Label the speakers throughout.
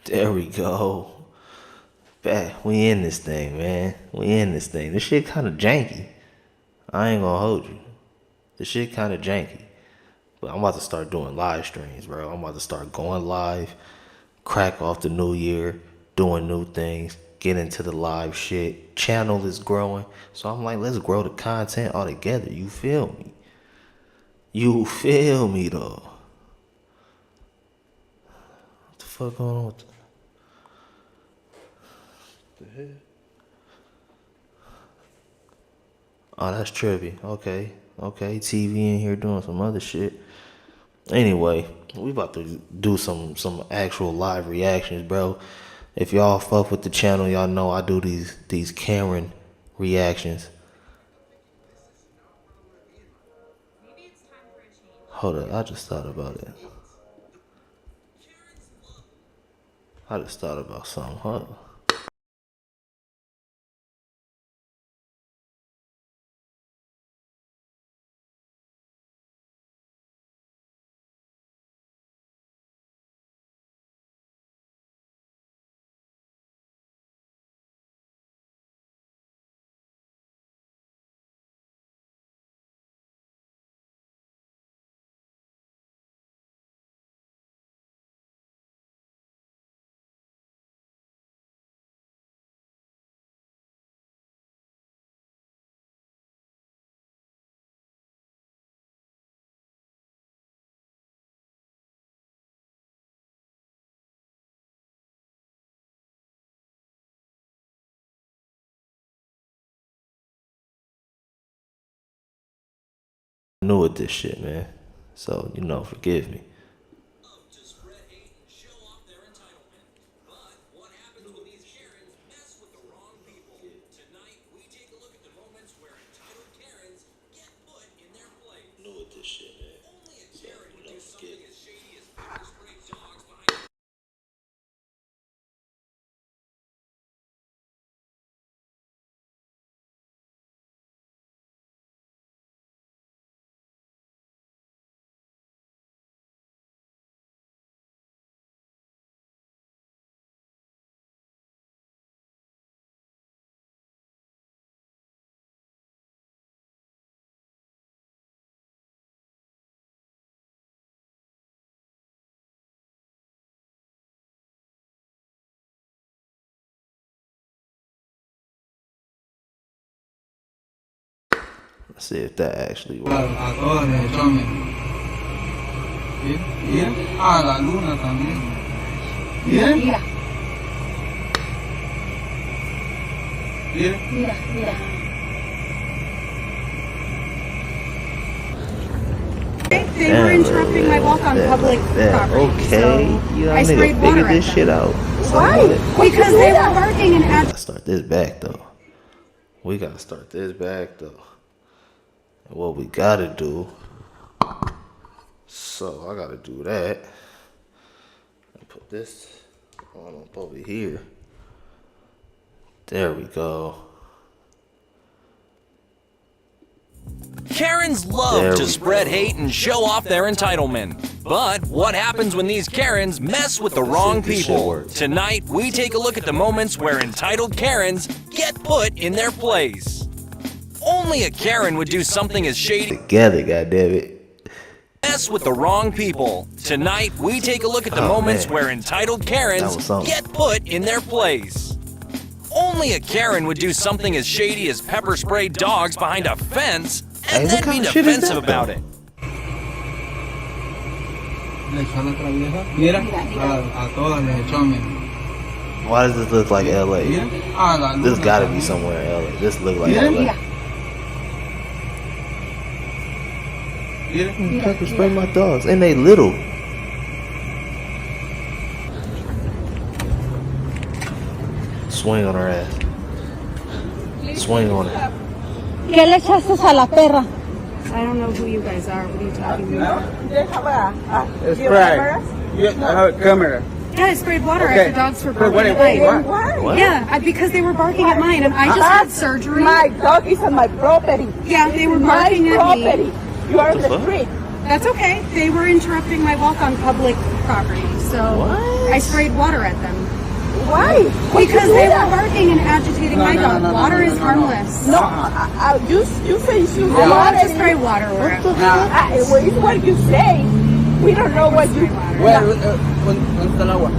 Speaker 1: There we go. Back. We in this thing, man. We in this thing. This shit kind of janky. I ain't gonna hold you. This shit kind of janky. But I'm about to start doing live streams, bro. I'm about to start going live, crack off the new year, doing new things, get into the live shit. Channel is growing. So I'm like, let's grow the content all together. You feel me? You feel me, though? What the fuck going on with the hell? Oh, that's trippy. Okay. TV in here doing some other shit. Anyway, we about to do some actual live reactions, bro. If y'all fuck with the channel, y'all know I do these Karen reactions. Hold up, I just thought about it. I just thought about something, huh? New at this shit, man. So, forgive me. New at this shit, man. So, forgive me. Let's see if that actually works.
Speaker 2: A todas les echamos. Mira, a la luna también. Mira. Mira.
Speaker 3: They were interrupting my walk on public property.
Speaker 1: Okay,
Speaker 3: so I sprayed water
Speaker 1: figure this
Speaker 3: at them.
Speaker 1: shit out.
Speaker 3: Why? Because they were barking and
Speaker 1: We gotta start this back though. And what we gotta do, so I gotta do that and put this on up over here. There we go.
Speaker 4: Karens love to spread hate and show off their entitlement. But what happens when these Karens mess with the wrong people? Tonight, we take a look at the moments where entitled Karens get put in their place. Only a Karen would do something as shady
Speaker 1: Together, goddammit.
Speaker 4: mess with the wrong people. Tonight, we take a look at the moments where entitled Karens get put in their place. Only a Karen would do something as shady as pepper spray dogs behind a fence and then be defensive about it.
Speaker 2: Le echó la otra vieja. Mira, a todas les echamos.
Speaker 1: Why does this look like LA?
Speaker 2: Mira, a la luna.
Speaker 1: This gotta be somewhere in LA. This look like LA.
Speaker 2: Mira.
Speaker 1: Pepper spray my dogs. And they little. Swing on her ass. Swing on her.
Speaker 3: ¿Qué le echaste a la perra? I don't know who you guys are. What are you talking about?
Speaker 2: Spray. I have a camera.
Speaker 3: Yeah, I sprayed water at the dogs for barking at mine.
Speaker 1: What?
Speaker 3: Yeah, because they were barking at mine, and I just had surgery.
Speaker 5: My dog is on my property.
Speaker 3: Yeah, they were barking at
Speaker 5: property.
Speaker 3: me.
Speaker 5: You are on
Speaker 1: What the
Speaker 5: the
Speaker 1: fuck?
Speaker 5: street.
Speaker 3: That's okay. They were interrupting my walk on public property. So
Speaker 1: What?
Speaker 3: I sprayed water at them.
Speaker 5: Why?
Speaker 3: Because they were barking and agitating my dog. Water is harmless.
Speaker 5: No, you say you
Speaker 3: I want to spray water over it.
Speaker 5: it's what you say. We don't know what you...
Speaker 2: Bueno, ¿dónde está el agua?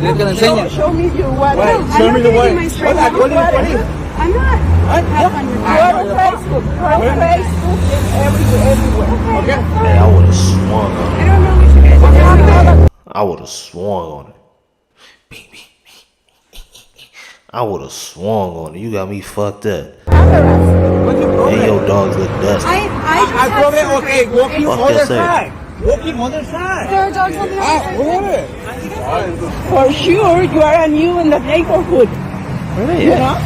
Speaker 2: ¿Quieres que le enseñe?
Speaker 5: Show me your water.
Speaker 2: Well,
Speaker 3: I'm
Speaker 2: show
Speaker 3: not
Speaker 2: me the
Speaker 3: giving
Speaker 2: way.
Speaker 3: my spray
Speaker 2: What
Speaker 3: water.
Speaker 2: water?
Speaker 3: I'm not. Have fun with
Speaker 5: You're
Speaker 3: that.
Speaker 5: on Facebook. You're on Facebook and everywhere.
Speaker 2: Okay.
Speaker 1: Hey, I would have swung on
Speaker 3: I
Speaker 1: it.
Speaker 3: don't know what you guys are doing.
Speaker 1: I would have swung on it. I would have swung on it. You got me fucked up.
Speaker 2: What's your problem?
Speaker 1: And your dogs look dusty.
Speaker 3: I just
Speaker 2: I
Speaker 3: had
Speaker 2: problem,
Speaker 3: surgery.
Speaker 2: okay, walking
Speaker 1: Fuck
Speaker 2: other
Speaker 1: yourself.
Speaker 2: side. Walking other side.
Speaker 3: There are dogs on the other side.
Speaker 2: Whatever.
Speaker 5: For sure, you are new in the neighborhood. You know?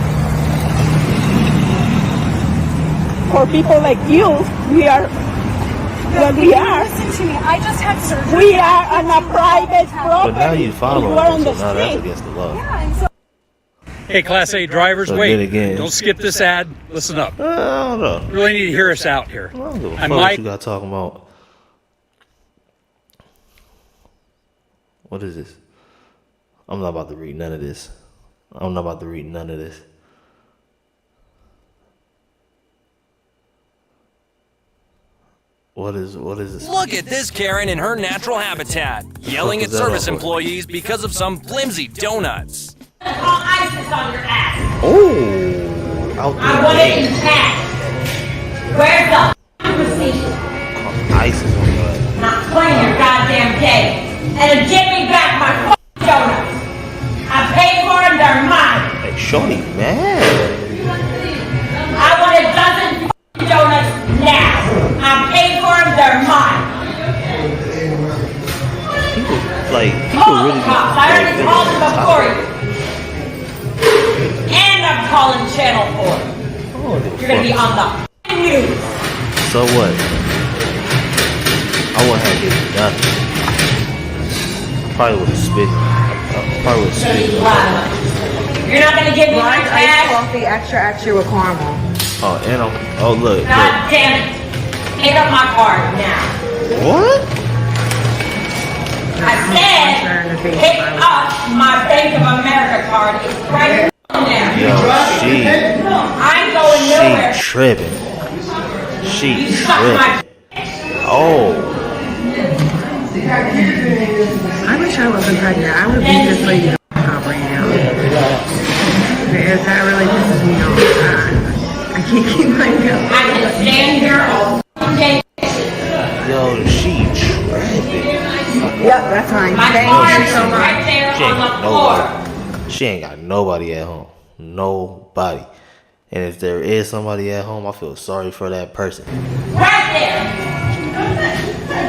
Speaker 5: For people like you, we are what we are.
Speaker 3: Listen to me. I just had surgery.
Speaker 5: We are on a private property.
Speaker 1: But now you follow
Speaker 5: You are on
Speaker 1: it,
Speaker 5: the
Speaker 1: so now that's
Speaker 5: street.
Speaker 1: against the law.
Speaker 3: Yeah, and so
Speaker 6: Hey, Class A drivers,
Speaker 1: So
Speaker 6: wait.
Speaker 1: then again-
Speaker 6: Don't skip this ad. Listen up.
Speaker 1: I don't know.
Speaker 6: You really need to hear us out here.
Speaker 1: I don't give a
Speaker 6: I'm
Speaker 1: fuck what
Speaker 6: Mike.
Speaker 1: you got talking about. What is this? I'm not about to read none of this. I'm not about to read none of this. What is this?
Speaker 4: Look at this Karen in her natural habitat, yelling at
Speaker 1: is that
Speaker 4: service
Speaker 1: all for?
Speaker 4: employees because of some flimsy donuts.
Speaker 7: Call ISIS on your ass.
Speaker 1: Oh, out
Speaker 7: I
Speaker 1: there.
Speaker 7: want it in cash. Where's the receipt?
Speaker 1: ISIS on your ass.
Speaker 7: Not playing your goddamn game. And give me back my donuts. I paid for them, they're mine.
Speaker 1: Hey, shorty, man.
Speaker 7: I want a dozen donuts now. I paid for them, they're mine.
Speaker 1: People
Speaker 7: Call
Speaker 1: really
Speaker 7: the cops. I already
Speaker 1: be
Speaker 7: called them before you. And I'm calling Channel 4. You're gonna be on the news.
Speaker 1: So what? I wouldn't have given you nothing. I probably would have spit. I probably would have spit.
Speaker 7: You're not gonna give me my
Speaker 8: Iced
Speaker 7: cash?
Speaker 8: coffee, extra with caramel.
Speaker 1: Oh, and look.
Speaker 7: God damn it. Pick up my card now.
Speaker 1: What?
Speaker 7: I said, pick up my Bank of America card. It's right now.
Speaker 1: Yo,
Speaker 7: I'm going nowhere.
Speaker 1: she tripping. She
Speaker 7: You suck my
Speaker 1: tripping. Oh,
Speaker 8: I wish I wasn't pregnant. I would beat this lady up right now. That really pisses me off. I can't keep my milk.
Speaker 7: I can stand here all day.
Speaker 1: yo, she tripping.
Speaker 8: Yep, that's fine.
Speaker 7: My
Speaker 8: Thank
Speaker 7: card
Speaker 8: you
Speaker 7: is
Speaker 8: so much.
Speaker 7: right there
Speaker 1: She ain't
Speaker 7: on
Speaker 1: got
Speaker 7: the floor.
Speaker 1: nobody. She ain't got nobody at home. Nobody. And if there is somebody at home, I feel sorry for that person.
Speaker 7: Right there.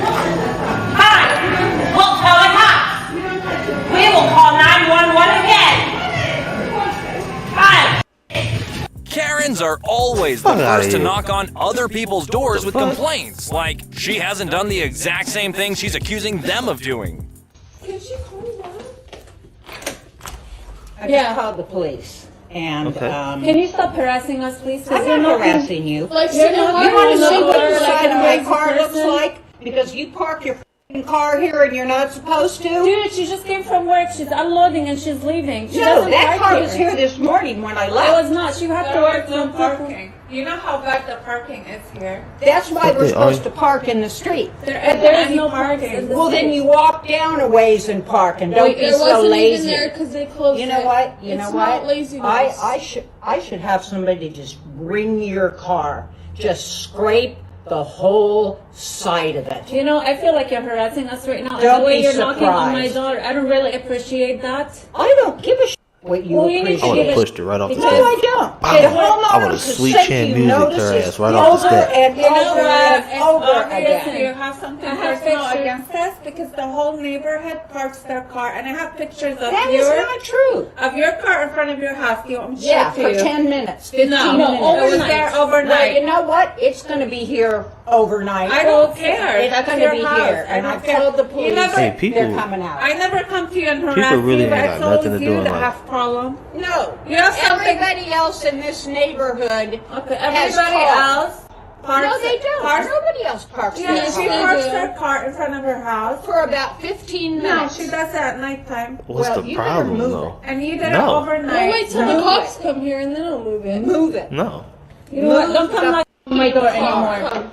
Speaker 7: Fine. We'll tell the cops. We will call 911 again. Fine.
Speaker 4: Karens are always the
Speaker 1: Fuck outta
Speaker 4: first to
Speaker 1: here.
Speaker 4: knock on other people's doors with
Speaker 1: fuck?
Speaker 4: complaints, like she hasn't done the exact same thing she's accusing them of doing.
Speaker 9: I just called the police, and
Speaker 1: Okay.
Speaker 3: Can you stop harassing us, please?
Speaker 9: I'm not harassing you.
Speaker 3: Like,
Speaker 9: You want to see what the side of my
Speaker 3: crazy
Speaker 9: car looks
Speaker 3: person.
Speaker 9: like? Because you park your f***ing car here and you're not supposed to?
Speaker 3: Dude, she just came from work. She's unloading and she's leaving. She
Speaker 9: No,
Speaker 3: doesn't
Speaker 9: that
Speaker 3: park
Speaker 9: car was here this morning when I
Speaker 3: It
Speaker 9: left.
Speaker 3: was not. She had to work from
Speaker 10: parking. You know how bad the parking is here?
Speaker 9: That's why
Speaker 1: But
Speaker 9: we're
Speaker 1: they
Speaker 9: supposed
Speaker 1: are-
Speaker 9: to park in the street.
Speaker 3: There is no parking. In the
Speaker 9: Well, then
Speaker 3: street.
Speaker 9: you walk down a ways and park and don't be
Speaker 10: There
Speaker 9: so
Speaker 10: wasn't
Speaker 9: lazy.
Speaker 10: even there because they closed
Speaker 9: You know
Speaker 10: it.
Speaker 9: what? You know
Speaker 10: It's
Speaker 9: what?
Speaker 10: not laziness.
Speaker 9: I should have somebody just bring your car, just scrape the whole side of it.
Speaker 3: You know, I feel like you're harassing us right now.
Speaker 9: Don't
Speaker 3: the way
Speaker 9: be
Speaker 3: you're knocking on my
Speaker 9: surprised.
Speaker 3: door, I don't really appreciate that.
Speaker 9: I don't give a shit what you
Speaker 3: Well, you need to
Speaker 1: I would
Speaker 9: appreciate.
Speaker 1: have pushed her right off the
Speaker 9: No,
Speaker 1: step.
Speaker 9: I don't.
Speaker 1: Wow.
Speaker 9: The
Speaker 1: I
Speaker 9: homeowner
Speaker 1: would've
Speaker 9: could
Speaker 1: sweet
Speaker 9: send
Speaker 1: chin
Speaker 9: you
Speaker 1: music her
Speaker 9: notices
Speaker 1: ass right off the
Speaker 9: over
Speaker 1: step.
Speaker 9: and
Speaker 10: You know
Speaker 9: over
Speaker 10: what?
Speaker 9: and
Speaker 10: It's
Speaker 9: over
Speaker 10: obvious
Speaker 9: again.
Speaker 10: you have something
Speaker 3: I have
Speaker 10: personal
Speaker 3: pictures.
Speaker 10: against us because the whole neighborhood parks their car, and I have pictures of
Speaker 9: That is not true.
Speaker 10: your car in front of your house. Do you want me to show
Speaker 9: Yeah,
Speaker 10: it to
Speaker 9: for
Speaker 10: you?
Speaker 9: 10 minutes, 15
Speaker 10: No,
Speaker 9: minutes.
Speaker 10: it was
Speaker 3: overnight.
Speaker 10: there
Speaker 9: Well,
Speaker 10: overnight.
Speaker 9: you know what? It's going to be here overnight.
Speaker 10: I don't care.
Speaker 9: It's
Speaker 10: That's
Speaker 9: going to
Speaker 10: your
Speaker 9: be
Speaker 10: house.
Speaker 9: here.
Speaker 10: I
Speaker 9: And
Speaker 10: don't
Speaker 9: I've
Speaker 10: care.
Speaker 9: told the
Speaker 10: You
Speaker 9: police
Speaker 10: never-
Speaker 1: Hey, people-
Speaker 9: they're coming out.
Speaker 10: I never come to you and harass
Speaker 1: People really
Speaker 10: you.
Speaker 1: ain't
Speaker 10: That's
Speaker 1: got nothing to
Speaker 10: always
Speaker 1: do
Speaker 10: you
Speaker 1: in
Speaker 10: that
Speaker 1: life.
Speaker 10: have problem.
Speaker 9: No.
Speaker 10: You have something.
Speaker 9: Everybody else in this neighborhood
Speaker 10: Okay,
Speaker 9: has
Speaker 10: everybody
Speaker 9: cars.
Speaker 10: else. parks.
Speaker 9: No, they don't.
Speaker 10: Parks,
Speaker 9: Nobody else parks
Speaker 10: yeah,
Speaker 9: their
Speaker 10: she
Speaker 9: car.
Speaker 10: parks her car in front of her house.
Speaker 9: For about 15
Speaker 10: No,
Speaker 9: minutes.
Speaker 10: she does it at nighttime.
Speaker 1: What's
Speaker 9: Well,
Speaker 1: the
Speaker 9: you better
Speaker 1: problem
Speaker 9: move
Speaker 1: though?
Speaker 10: And you did it
Speaker 1: No.
Speaker 10: overnight.
Speaker 3: Wait till the cops come here and then I'll move it.
Speaker 9: Move it.
Speaker 1: No.
Speaker 3: You know what? Don't come knock on my door anymore.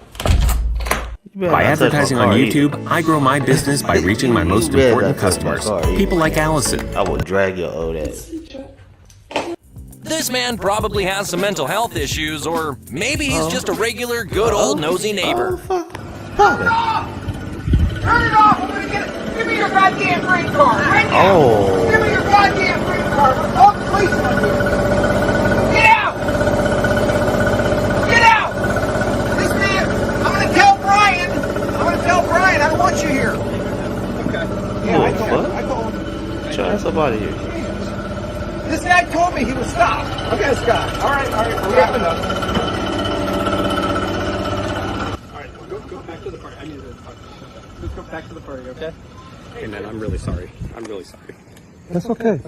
Speaker 1: You better
Speaker 11: By
Speaker 1: not touch my
Speaker 11: advertising on
Speaker 1: car
Speaker 11: YouTube,
Speaker 1: either.
Speaker 11: I grow my business by reaching my most
Speaker 1: You better
Speaker 11: important
Speaker 1: not touch my
Speaker 11: customers,
Speaker 1: car either.
Speaker 11: people like Allison.
Speaker 1: I will drag your old ass.
Speaker 4: This man probably has some mental health issues, or maybe he's just a regular, good old nosy neighbor.
Speaker 1: Oh, fuck.
Speaker 7: Turn it off! I'm gonna get it! Give me your goddamn green card! Right now!
Speaker 1: Oh.
Speaker 7: Give me your goddamn green card! We'll call the police on you! Get out! Get out! This man, I'm gonna tell Brian! I don't want you here! Okay. Yeah, I told him. I told him.
Speaker 1: Get your ass up out of here.
Speaker 7: This guy told me he would stop. Look at this guy. All right, we're wrapping up.
Speaker 2: All right, go back to the party. I need to talk to you. Let's go back to the party, okay? Hey, man, I'm really sorry. I'm really sorry.
Speaker 12: That's okay.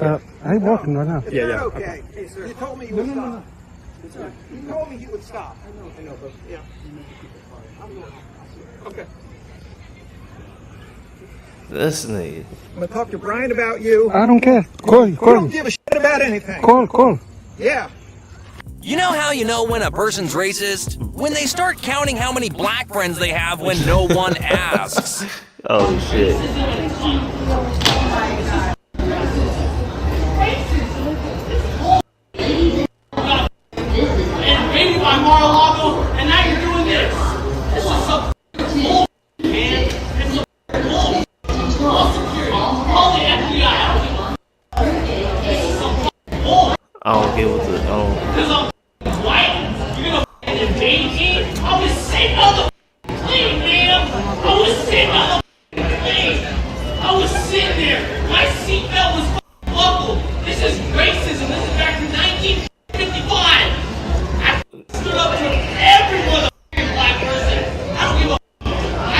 Speaker 12: I'm walking right now.
Speaker 2: Yeah, yeah.
Speaker 7: Okay. Hey, sir. You told me you would stop. You told me you would stop.
Speaker 2: I know, but
Speaker 7: Yeah.
Speaker 2: I'm going. Okay.
Speaker 1: This nigga.
Speaker 7: I'm gonna talk to Brian about you.
Speaker 12: I don't care. Call.
Speaker 7: You don't give a shit about anything.
Speaker 12: Call.
Speaker 7: Yeah.
Speaker 4: You know how you know when a person's racist? When they start counting how many black friends they have when no one asks.
Speaker 1: Oh shit.
Speaker 7: And maybe by Mar-a-Lago, and now you're doing this. This is some bull, man. It's some bull. All security. Call the FBI. This is some bull.
Speaker 1: I don't get what the
Speaker 7: Because I'm white. You're gonna invade me? I was sitting on the plane, man. I was sitting on the plane. I was sitting there. My seatbelt was buckled. This is racism. This is back to 1955. I stood up to every motherfucking black person. I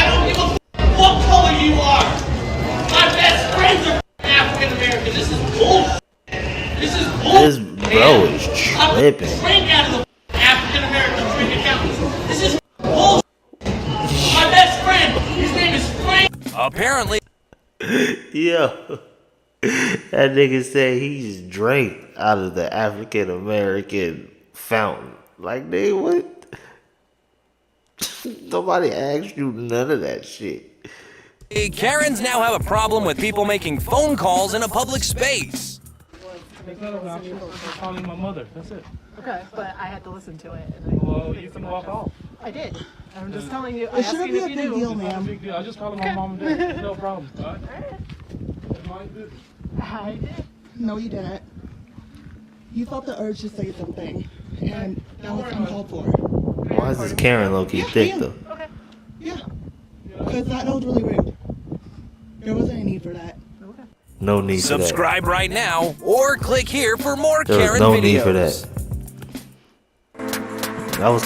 Speaker 7: don't give a what color you are. My best friends are African American. This is bullshit. This is bullshit.
Speaker 1: This bro is tripping.
Speaker 7: Drink out of the African American drink account. This is bullshit. My best friend, his name is Frank.
Speaker 4: Apparently,
Speaker 1: Yo. That nigga said he just drank out of the African American fountain. Like, nigga, what? Nobody asked you none of that shit.
Speaker 4: Karens now have a problem with people making phone calls in a public space.
Speaker 12: It's not an option. I'm calling my mother. That's it.
Speaker 3: Okay, but I had to listen to it.
Speaker 12: Well, you can walk off.
Speaker 3: I did. I'm just telling you.
Speaker 8: It shouldn't be a big deal,
Speaker 12: It's not a
Speaker 8: ma'am.
Speaker 12: big deal. I just called my mom and dad. No problem. All right? It's my business.
Speaker 3: I did.
Speaker 8: No, you didn't. You felt the urge to say something, and that was uncalled for.
Speaker 1: Why is this Karen low-key thick, though?
Speaker 3: Okay.
Speaker 8: Yeah. Because that was really rude. There wasn't any need for that.
Speaker 1: No need for that.
Speaker 4: Subscribe right now or click here for more
Speaker 1: There was
Speaker 4: Karen
Speaker 1: no
Speaker 4: videos.
Speaker 1: need for that. That was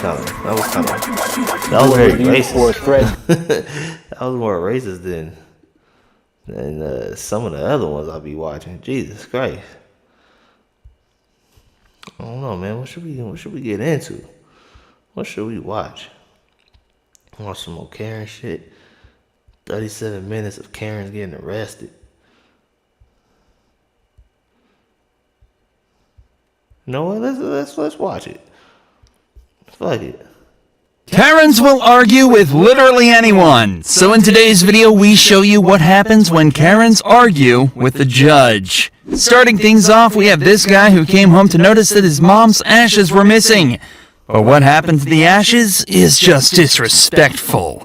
Speaker 1: very racist. That was more racist than some of the other ones I'll be watching. Jesus Christ. I don't know, man. What should we get into? What should we watch? Watch some more Karen shit. 37 minutes of Karen's getting arrested. You know what? Let's watch it. Fuck it.
Speaker 13: Karens will argue with literally anyone. So in today's video, we show you what happens when Karens argue with the judge. Starting things off, we have this guy who came home to notice that his mom's ashes were missing. But what happened to the ashes is just disrespectful.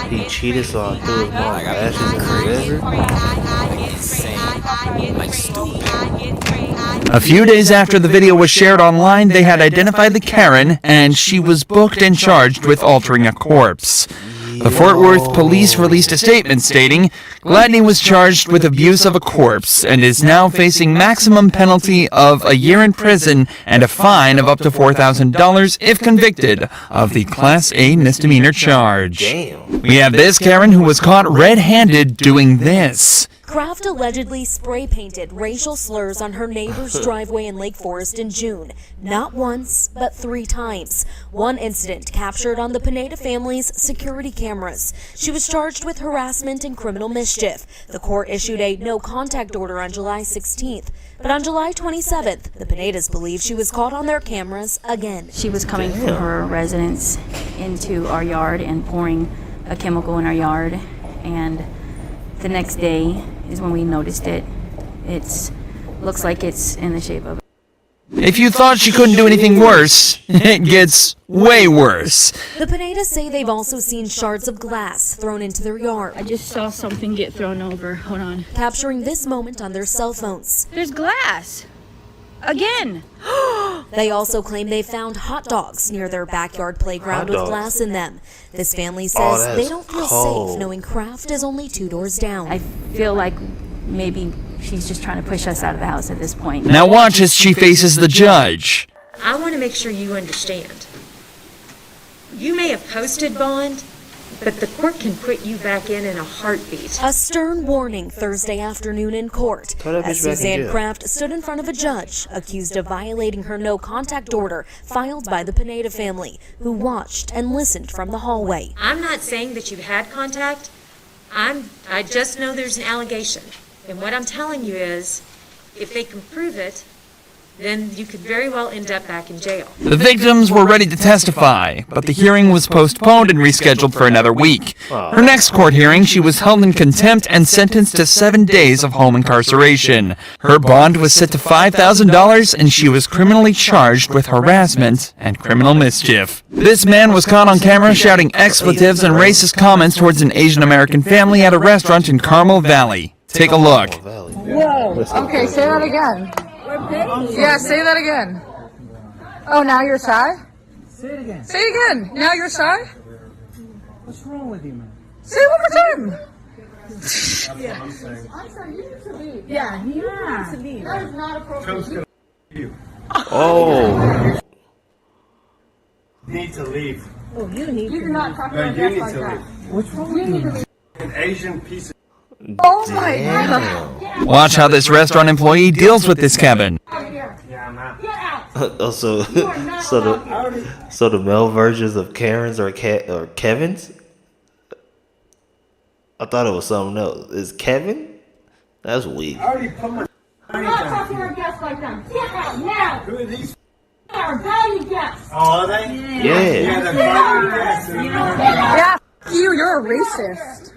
Speaker 1: He cheated, so I threw his mom's ashes in the river.
Speaker 13: A few days after the video was shared online, they had identified the Karen, and she was booked and charged with altering a corpse. The Fort Worth police released a statement stating, Gladney was charged with abuse of a corpse and is now facing maximum penalty of a year in prison and a fine of up to $4,000 if convicted of the Class A misdemeanor charge.
Speaker 1: Damn.
Speaker 13: We have this Karen who was caught red-handed doing this.
Speaker 14: Kraft allegedly spray painted racial slurs on her neighbor's driveway in Lake Forest in June. Not once, but 3 times. One incident captured on the Pineda family's security cameras. She was charged with harassment and criminal mischief. The court issued a no-contact order on July 16th. But on July 27th, the Pinedas believe she was caught on their cameras again.
Speaker 15: She was coming from her residence into our yard and pouring a chemical in our yard. And the next day is when we noticed it. It looks like it's in the shape of.
Speaker 13: If you thought she couldn't do anything worse, it gets way worse.
Speaker 14: The Pinedas say they've also seen shards of glass thrown into their yard.
Speaker 15: I just saw something get thrown over. Hold on.
Speaker 14: Capturing this moment on their cell phones.
Speaker 15: There's glass. Again.
Speaker 14: They also claim they found hot dogs near their backyard playground with glass in them. This family says they don't feel safe knowing Kraft is only 2 doors down.
Speaker 15: I feel like maybe she's just trying to push us out of the house at this point.
Speaker 13: Now watch as she faces the judge.
Speaker 16: I want to make sure you understand. You may have posted bond, but the court can put you back in a heartbeat.
Speaker 14: A stern warning Thursday afternoon in court as Suzanne Kraft stood in front of a judge accused of violating her no-contact order filed by the Pineda family, who watched and listened from the hallway.
Speaker 16: I'm not saying that you've had contact. I just know there's an allegation. And what I'm telling you is, if they can prove it, then you could very well end up back in jail.
Speaker 13: The victims were ready to testify, but the hearing was postponed and rescheduled for another week. Her next court hearing, she was held in contempt and sentenced to 7 days of home incarceration. Her bond was set to $5,000, and she was criminally charged with harassment and criminal mischief. This man was caught on camera shouting expletives and racist comments towards an Asian American family at a restaurant in Carmel Valley. Take a look.
Speaker 17: Whoa. Okay, say that again. Yeah, say that again. Oh, now you're shy?
Speaker 18: Say it again.
Speaker 17: Say it again. Now you're shy?
Speaker 18: What's wrong with you, man?
Speaker 17: Say it one more time.
Speaker 18: Yeah.
Speaker 17: I'm sorry, you need to leave. Yeah, you need to leave. That is not appropriate.
Speaker 1: Oh.
Speaker 18: You need to leave.
Speaker 17: Oh, you need to leave. Not talking
Speaker 18: No,
Speaker 17: about
Speaker 18: you need
Speaker 17: like
Speaker 18: to
Speaker 17: that.
Speaker 18: leave. What's wrong with you? An Asian piece of.
Speaker 17: Oh my God.
Speaker 13: Watch how this restaurant employee deals with this Kevin.
Speaker 18: Yeah, I'm out.
Speaker 1: Also, so the male versions of Karens are Kevins? I thought it was something else. Is Kevin? That's weak.
Speaker 18: I already put my.
Speaker 17: I'm not talking to our guests like that. Get out now.
Speaker 18: Who are these?
Speaker 17: Our value guests.
Speaker 18: Oh, are they?
Speaker 1: Yeah.
Speaker 18: Yeah, they're value guests.
Speaker 17: Yeah. You're a racist.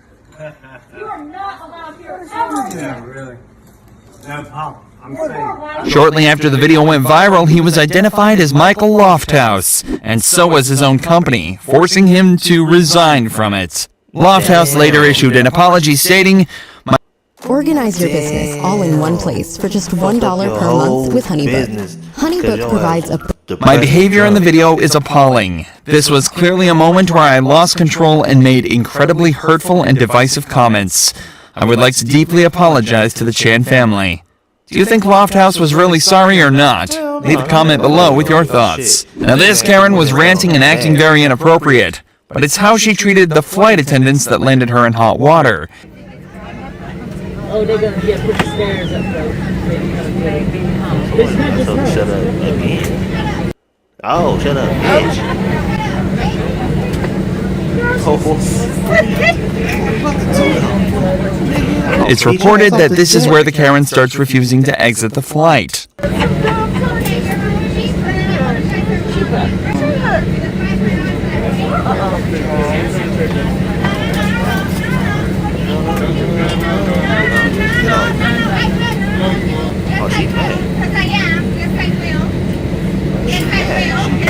Speaker 17: You are not allowed here ever.
Speaker 18: Yeah, really. No problem. I'm saying.
Speaker 13: Shortly after the video went viral, he was identified as Michael Lofthouse, and so was his own company, forcing him to resign from it. Lofthouse later issued an apology stating,
Speaker 19: Organize your business all in one place for just $1 per month with HoneyBook. HoneyBook provides a...
Speaker 13: My behavior in the video is appalling. This was clearly a moment where I lost control and made incredibly hurtful and divisive comments. I would like to deeply apologize to the Chan family. Do you think Lofthouse was really sorry or not? Leave a comment below with your thoughts. Now this Karen was ranting and acting very inappropriate, but it's how she treated the flight attendants that landed her in hot water.
Speaker 9: Oh, they're gonna get put the stairs up though. It's not just her.
Speaker 1: Shut up again. Oh, shut up, bitch.
Speaker 13: It's reported that this is where the Karen starts refusing to exit the flight.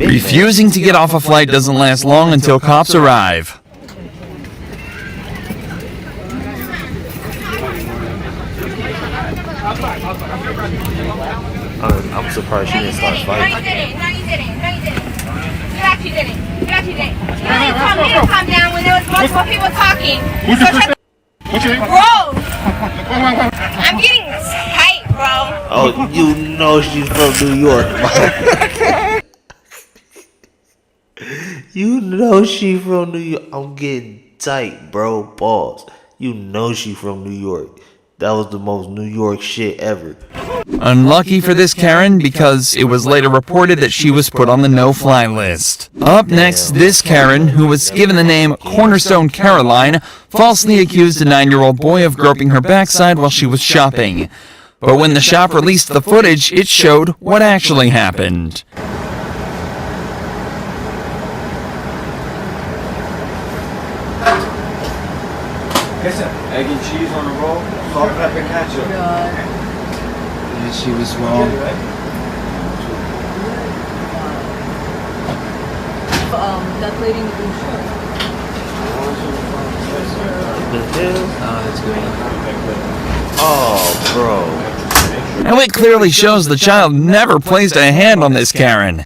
Speaker 13: Refusing to get off a flight doesn't last long until cops arrive.
Speaker 1: I'm surprised she didn't start fighting.
Speaker 7: No, you didn't. No, you didn't. No, you didn't. You actually didn't. You actually didn't. You didn't tell me to calm down when there was multiple people talking.
Speaker 12: What's your first name? What's your name?
Speaker 7: Bro! I'm getting tight, bro.
Speaker 1: Oh, you know she's from New York. You know she from New York. I'm getting tight, bro. Pause. You know she from New York. That was the most New York shit ever.
Speaker 13: Unlucky for this Karen, because it was later reported that she was put on the no-fly list. Up next, this Karen, who was given the name Cornerstone Caroline, falsely accused a 9-year-old boy of groping her backside while she was shopping. But when the shop released the footage, it showed what actually happened.
Speaker 18: Egg and cheese on a roll, salt, pepper, ketchup.
Speaker 20: Yeah, she was wrong.
Speaker 17: That lady in the blue shirt.
Speaker 1: Oh, bro.
Speaker 13: Now it clearly shows the child never placed a hand on this Karen.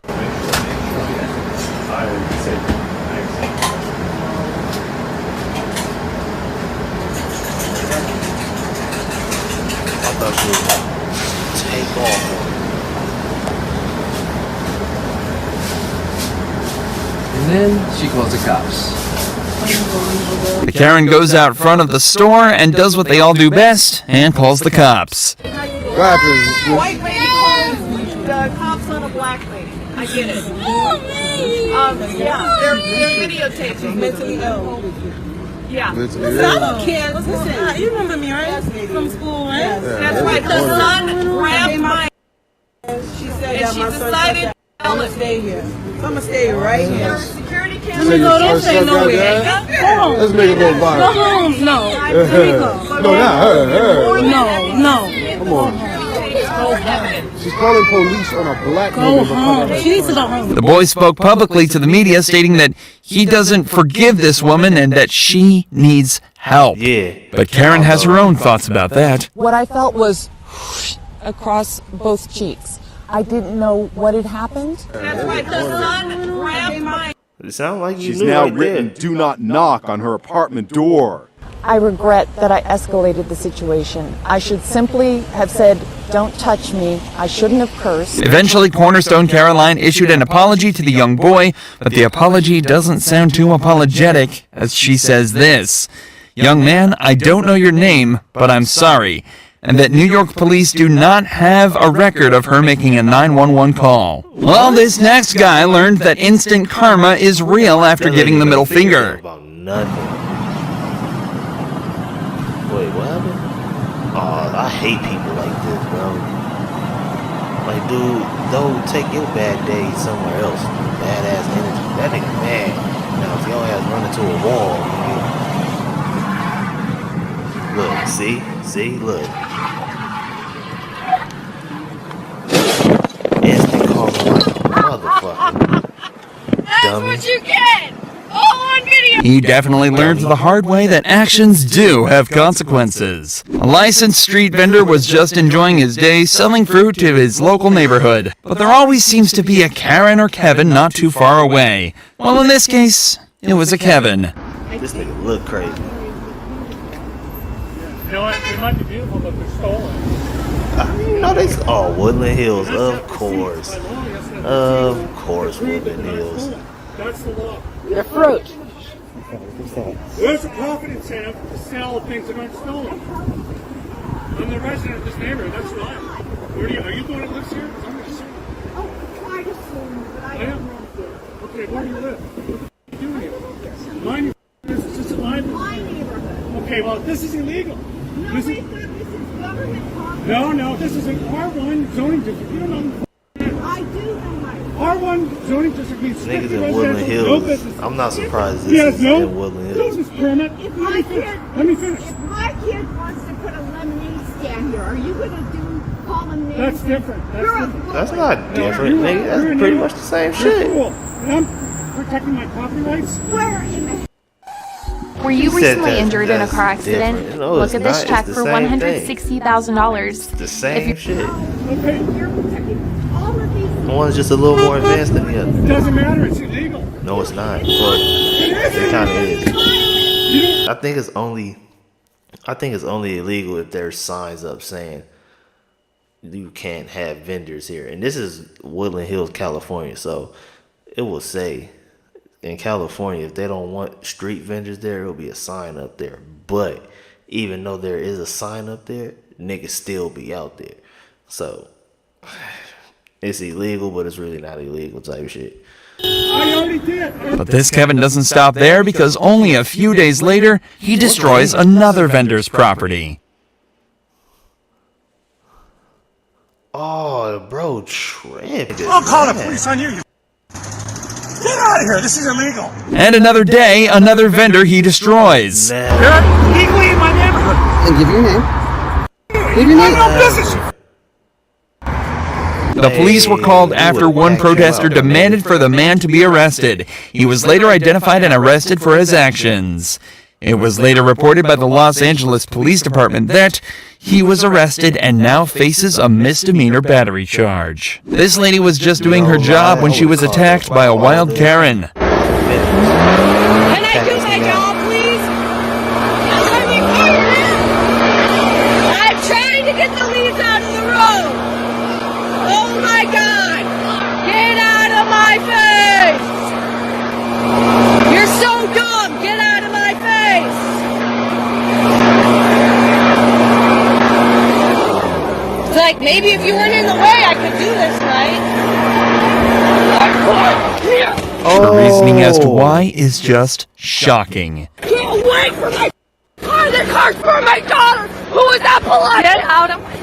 Speaker 1: Take off.
Speaker 20: And then she calls the cops.
Speaker 13: The Karen goes out front of the store and does what they all do best and calls the cops.
Speaker 10: White lady calls the cops on a black lady. I get it. Yeah, they're videotaping. Mentally ill. Yeah. Some kids, listen, you remember me, right? From school, right? That's right. The son grabbed my. She said that my son said I'm gonna stay here. I'm gonna stay right here. Security camera. No, don't say nowhere.
Speaker 12: Let's make it go viral.
Speaker 10: Go home. No.
Speaker 12: No, not her.
Speaker 10: No.
Speaker 12: Come on. She's calling police on a black woman.
Speaker 10: Go home. She needs to go home.
Speaker 13: The boy spoke publicly to the media, stating that he doesn't forgive this woman and that she needs help.
Speaker 1: Yeah.
Speaker 13: But Karen has her own thoughts about that.
Speaker 5: What I felt was across both cheeks. I didn't know what had happened.
Speaker 10: That's right. The son grabbed my.
Speaker 1: It sounds like you
Speaker 12: She's
Speaker 1: knew
Speaker 12: now
Speaker 1: right
Speaker 12: written,
Speaker 1: there.
Speaker 12: "Do not knock" on her apartment door.
Speaker 5: I regret that I escalated the situation. I should simply have said, "Don't touch me." I shouldn't have cursed.
Speaker 13: Eventually, Cornerstone Caroline issued an apology to the young boy, but the apology doesn't sound too apologetic, as she says this: "Young man, I don't know your name, but I'm sorry," and that New York police do not have a record of her making a 911 call. Well, this next guy learned that instant karma is real after giving the middle finger.
Speaker 1: About nothing. Wait, what happened? Oh, I hate people like this, bro. Like, dude, take your bad day somewhere else. Badass energy. That nigga mad. Now, if your ass run into a wall, nigga. Look, see, look. Instant karma like a motherfucker.
Speaker 7: That's
Speaker 1: Dummy.
Speaker 7: what you get! All on video!
Speaker 13: He definitely learned the hard way that actions do have consequences. A licensed street vendor was just enjoying his day selling fruit to his local neighborhood, but there always seems to be a Karen or Kevin not too far away. Well, in this case, it was a Kevin.
Speaker 1: This nigga look crazy.
Speaker 6: You know what? They might be beautiful, but they're stolen.
Speaker 1: No, they. Oh, Woodland Hills, of course. Of course, Woodland Hills.
Speaker 6: That's the law.
Speaker 5: The fruit.
Speaker 6: There's a profit incentive to sell things that aren't stolen. I'm the resident of this neighborhood, that's why. Are you the one that lives here? I'm going to sue you.
Speaker 10: Oh, I assume, but I
Speaker 6: am. Okay, where do you live? What are you doing here? Mind your business. This is my business.
Speaker 10: my neighborhood.
Speaker 6: Okay, well, this is illegal.
Speaker 10: No,
Speaker 6: This
Speaker 10: wait,
Speaker 6: is,
Speaker 10: this is government property.
Speaker 6: no, this is an R1 zoning district. You don't know
Speaker 10: I do know my.
Speaker 6: R1 zoning district means
Speaker 1: Niggas
Speaker 6: strictly
Speaker 1: in Woodland
Speaker 6: residential, no
Speaker 1: Hills.
Speaker 6: business.
Speaker 1: I'm not surprised
Speaker 6: He
Speaker 1: this
Speaker 6: has
Speaker 1: is
Speaker 6: no
Speaker 1: in Woodland Hills.
Speaker 6: business permit.
Speaker 10: If my kid,
Speaker 6: Let me finish.
Speaker 10: if my kid wants to put a lemonade stand here, are you gonna call him names?
Speaker 6: That's different.
Speaker 1: That's not different, nigga. That's pretty much the same shit.
Speaker 6: Cool. And I'm protecting my property rights.
Speaker 10: Where in the
Speaker 17: Were you
Speaker 1: He said
Speaker 17: recently injured in a car
Speaker 1: that's
Speaker 17: accident?
Speaker 1: different. No,
Speaker 17: Look
Speaker 1: it's
Speaker 17: at this
Speaker 1: not.
Speaker 17: check
Speaker 1: It's
Speaker 17: for
Speaker 1: the same thing.
Speaker 17: $160,000.
Speaker 1: The same shit.
Speaker 10: you're protecting all of these.
Speaker 1: One's just a little more advanced than the other.
Speaker 6: It doesn't matter. It's illegal.
Speaker 1: No, it's not. But it kind of is. I think it's only illegal if there's signs up saying you can't have vendors here. And this is Woodland Hills, California, so it will say in California if they don't want street vendors there, it'll be a sign up there. But even though there is a sign up there, niggas still be out there. So it's illegal, but it's really not illegal type shit.
Speaker 6: I already did.
Speaker 13: But this Kevin doesn't stop there, because only a few days later, he destroys another vendor's property.
Speaker 1: Oh, bro, tripping.
Speaker 6: I'll call the police on you. Get out of here. This is illegal.
Speaker 13: And another day, another vendor he destroys.
Speaker 6: You're illegally in my neighborhood.
Speaker 17: And give your name. Give your
Speaker 6: I
Speaker 17: name.
Speaker 6: have no business.
Speaker 13: The police were called after one protester demanded for the man to be arrested. He was later identified and arrested for his actions. It was later reported by the Los Angeles Police Department that he was arrested and now faces a misdemeanor battery charge. This lady was just doing her job when she was attacked by a wild Karen.
Speaker 7: Can I do my job, please? Let me fire in. I'm trying to get the leaves out of the road. Oh my God! Get out of my face! You're so dumb! Get out of my face! It's like, maybe if you weren't in the way, I could do this, right?
Speaker 13: The reasoning as to why is just shocking.
Speaker 7: Get away from my car! The car's for my daughter! Who is that polite? Get out of my...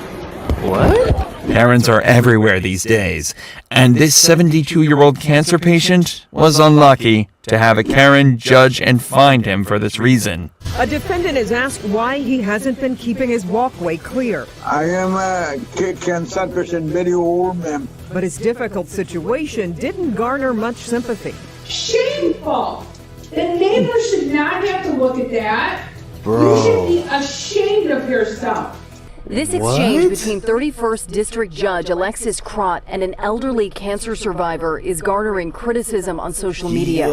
Speaker 1: What?
Speaker 13: Karens are everywhere these days, and this 72-year-old cancer patient was unlucky to have a Karen judge and find him for this reason.
Speaker 10: A defendant is asked why he hasn't been keeping his walkway clear.
Speaker 21: I am a cancer patient, very old man.
Speaker 10: But his difficult situation didn't garner much sympathy.
Speaker 22: Shameful. The neighbors should not have to look at that.
Speaker 1: Bro.
Speaker 22: You should be ashamed of yourself.
Speaker 23: This exchange between 31st District Judge Alexis Crott and an elderly cancer survivor is garnering criticism on social media.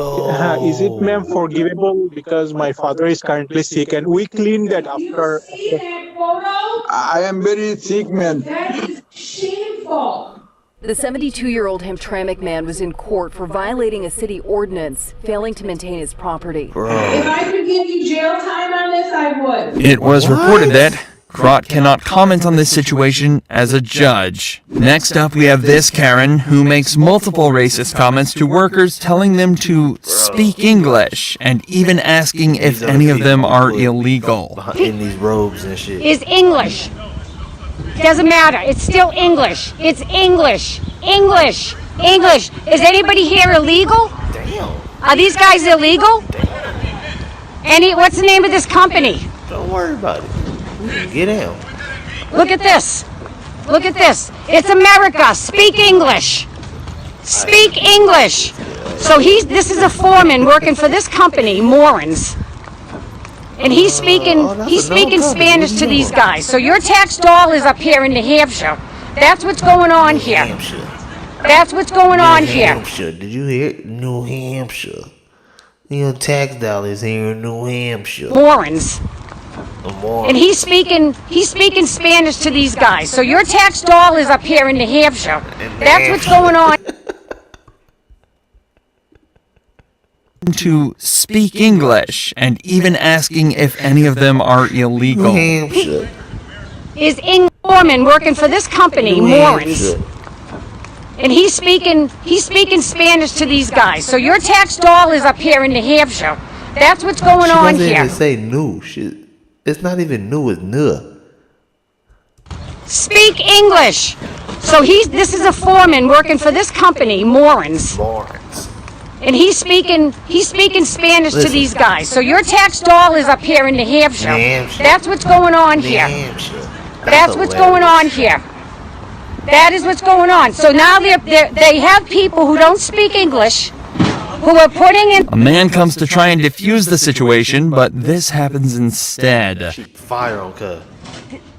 Speaker 21: Is it, ma'am, forgivable because my father is currently sick and we cleaned that after?
Speaker 22: See that photo?
Speaker 21: I am very sick, man.
Speaker 22: That is shameful.
Speaker 23: The 72-year-old Hamtramck man was in court for violating a city ordinance, failing to maintain his property.
Speaker 22: If I could give you jail time on this, I would.
Speaker 13: It was reported that Crott cannot comment on this situation as a judge. Next up, we have this Karen who makes multiple racist comments to workers, telling them to speak English and even asking if any of them are illegal.
Speaker 1: In these robes and shit.
Speaker 3: Is English. Doesn't matter. It's still English. It's English. English. English. Is anybody here illegal?
Speaker 1: Damn.
Speaker 3: Are these guys illegal? What's the name of this company?
Speaker 1: Don't worry about it. Get down.
Speaker 3: Look at this. Look at this. It's America. Speak English. Speak English. So this is a foreman working for this company, Morans. And he's speaking Spanish to these guys. So your tax dollars up here in New Hampshire. That's what's going on here. That's what's going on here.
Speaker 1: New Hampshire. Did you hear? New Hampshire. Your tax dollars here in New Hampshire.
Speaker 3: Morans. And he's speaking Spanish to these guys. So your tax dollars up here in New Hampshire. That's what's going on.
Speaker 13: To speak English and even asking if any of them are illegal.
Speaker 1: New Hampshire.
Speaker 3: Is English foreman working for this company, Morans. And he's speaking Spanish to these guys. So your tax dollars up here in New Hampshire. That's what's going on here.
Speaker 1: She doesn't even say new. It's not even new, it's new.
Speaker 3: Speak English. So this is a foreman working for this company, Morans.
Speaker 1: Morans.
Speaker 3: And he's speaking Spanish to these guys. So your tax dollars up here in New Hampshire. That's what's going on here. That's what's going on here. That is what's going on. So now they have people who don't speak English who are putting in...
Speaker 13: A man comes to try and defuse the situation, but this happens instead.
Speaker 1: Fire on cuz.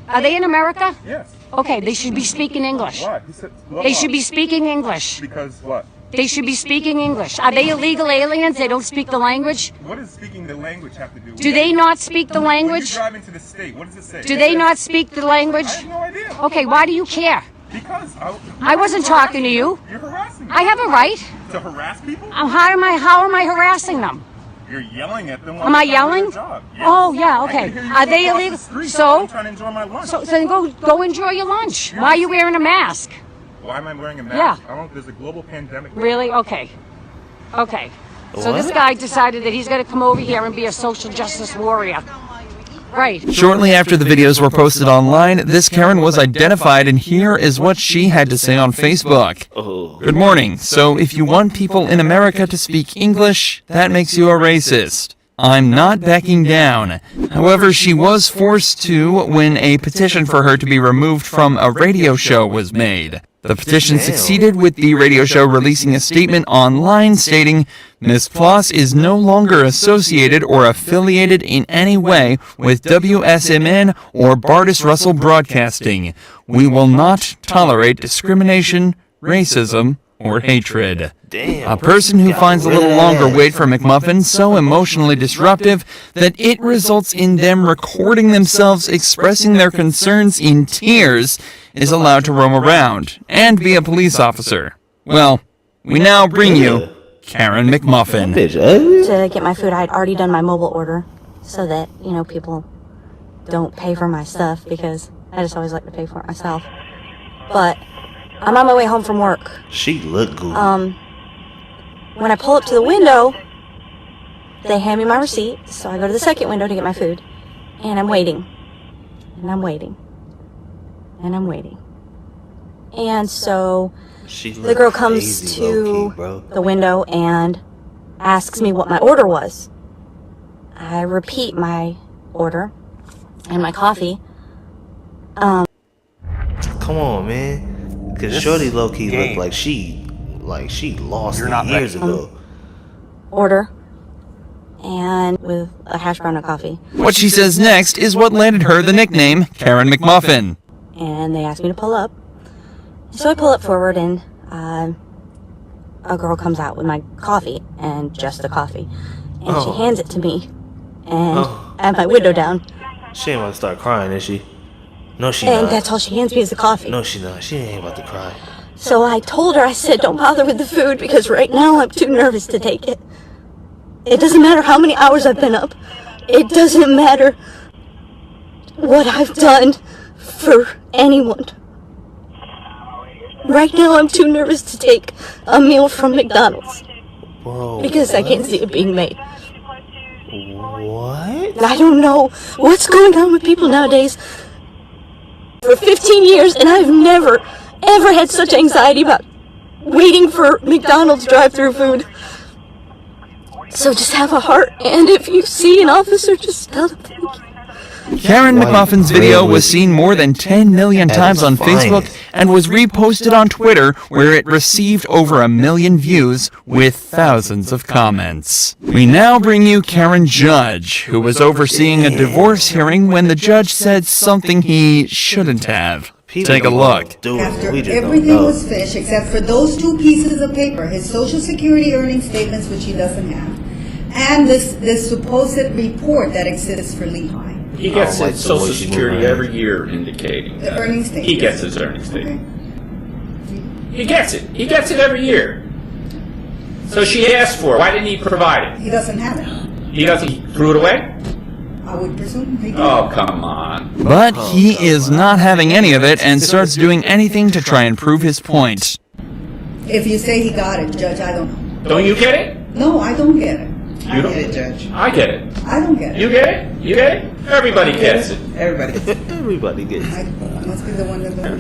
Speaker 3: Are they in America?
Speaker 12: Yes.
Speaker 3: Okay, they should be speaking English.
Speaker 12: Why? He said,
Speaker 3: They should be speaking English.
Speaker 12: Because what?
Speaker 3: They should be speaking English. Are they illegal aliens? They don't speak the language?
Speaker 12: What does speaking the language have to do with
Speaker 3: Do they not speak the
Speaker 12: When you
Speaker 3: language?
Speaker 12: drive into the state, what does it say?
Speaker 3: Do they not speak the language?
Speaker 12: I have no idea.
Speaker 3: Okay, why do you care?
Speaker 12: Because
Speaker 3: I wasn't talking to you.
Speaker 12: You're harassing me.
Speaker 3: I have a right.
Speaker 12: To harass people?
Speaker 3: How am I harassing them?
Speaker 2: You're yelling at them.
Speaker 3: Am I yelling? Oh, yeah, okay. Are they illegal? So?
Speaker 2: I'm trying to enjoy my lunch.
Speaker 3: So then go enjoy your lunch. Why are you wearing a mask?
Speaker 2: Why am I wearing a mask?
Speaker 3: Yeah.
Speaker 2: I don't. There's a global pandemic.
Speaker 3: Really? Okay. Okay. So
Speaker 1: What?
Speaker 3: this guy decided that he's going to come over here and be a social justice warrior. Right.
Speaker 13: Shortly after the videos were posted online, this Karen was identified, and here is what she had to say on Facebook. Good morning. So if you want people in America to speak English, that makes you a racist. I'm not backing down. However, she was forced to when a petition for her to be removed from a radio show was made. The petition succeeded, with the radio show releasing a statement online stating, Ms. Ploss is no longer associated or affiliated in any way with WSMN or Bardis Russell Broadcasting. We will not tolerate discrimination, racism, or hatred.
Speaker 1: Damn,
Speaker 13: a person who finds a little longer wait for McMuffin so emotionally disruptive that it results in them recording themselves expressing their concerns in tears is allowed to roam around and be a police officer. Well, we now bring you Karen McMuffin.
Speaker 8: To get my food, I had already done my mobile order so that, you know, people don't pay for my stuff, because I just always like to pay for it myself. But I'm on my way home from work.
Speaker 1: She look good.
Speaker 8: When I pull up to the window, they hand me my receipt, so I go to the second window to get my food, and I'm waiting, and I'm waiting, and I'm waiting. And so the girl comes to the window and asks me what my order was. I repeat my order and my coffee.
Speaker 1: Come on, man. Because Shorty low-key looked like she lost it years ago.
Speaker 8: Order. And with a hash brown and coffee.
Speaker 13: What she says next is what landed her the nickname Karen McMuffin.
Speaker 8: And they asked me to pull up. So I pull up forward, and a girl comes out with my coffee, and just the coffee. And she hands it to me. And I have my window down.
Speaker 1: She ain't about to start crying, is she? No, she
Speaker 8: And
Speaker 1: not.
Speaker 8: that's all she hands me is the coffee.
Speaker 1: No, she not. She ain't about to cry.
Speaker 8: So I told her, I said, don't bother with the food, because right now I'm too nervous to take it. It doesn't matter how many hours I've been up. It doesn't matter what I've done for anyone. Right now I'm too nervous to take a meal from McDonald's.
Speaker 1: Whoa,
Speaker 8: because I can't see it being made.
Speaker 1: What?
Speaker 8: I don't know what's going on with people nowadays. For 15 years, and I've never, ever had such anxiety about waiting for McDonald's drive-thru food. So just have a heart, and if you see an officer, just tell them thank you.
Speaker 13: Karen McMuffin's video was seen more than 10 million times on Facebook and was reposted on Twitter, where it received over 1 million views with thousands of comments. We now bring you Karen Judge, who was overseeing a divorce hearing when the judge said something he shouldn't have. Take a look.
Speaker 11: After everything was finished, except for those 2 pieces of paper, his Social Security earning statements, which he doesn't have, and this supposed report that exists for Lehigh.
Speaker 24: He gets his Social Security every year indicating
Speaker 11: the earnings statement.
Speaker 24: He gets his earnings statement. He gets it. He gets it every year. So she asked for it. Why didn't he provide it?
Speaker 11: He doesn't have it.
Speaker 24: He doesn't. He threw it away?
Speaker 11: I would presume he did.
Speaker 24: Oh, come on.
Speaker 13: But he is not having any of it and starts doing anything to try and prove his point.
Speaker 11: If you say he got it, Judge, I don't know.
Speaker 24: Don't you get it?
Speaker 11: No, I don't get it.
Speaker 24: You don't get it,
Speaker 11: Judge.
Speaker 24: I get it.
Speaker 11: I don't get it.
Speaker 24: You get it? You get it? Everybody gets it.
Speaker 11: Everybody.
Speaker 1: Everybody gets it.
Speaker 11: I must be the one that don't.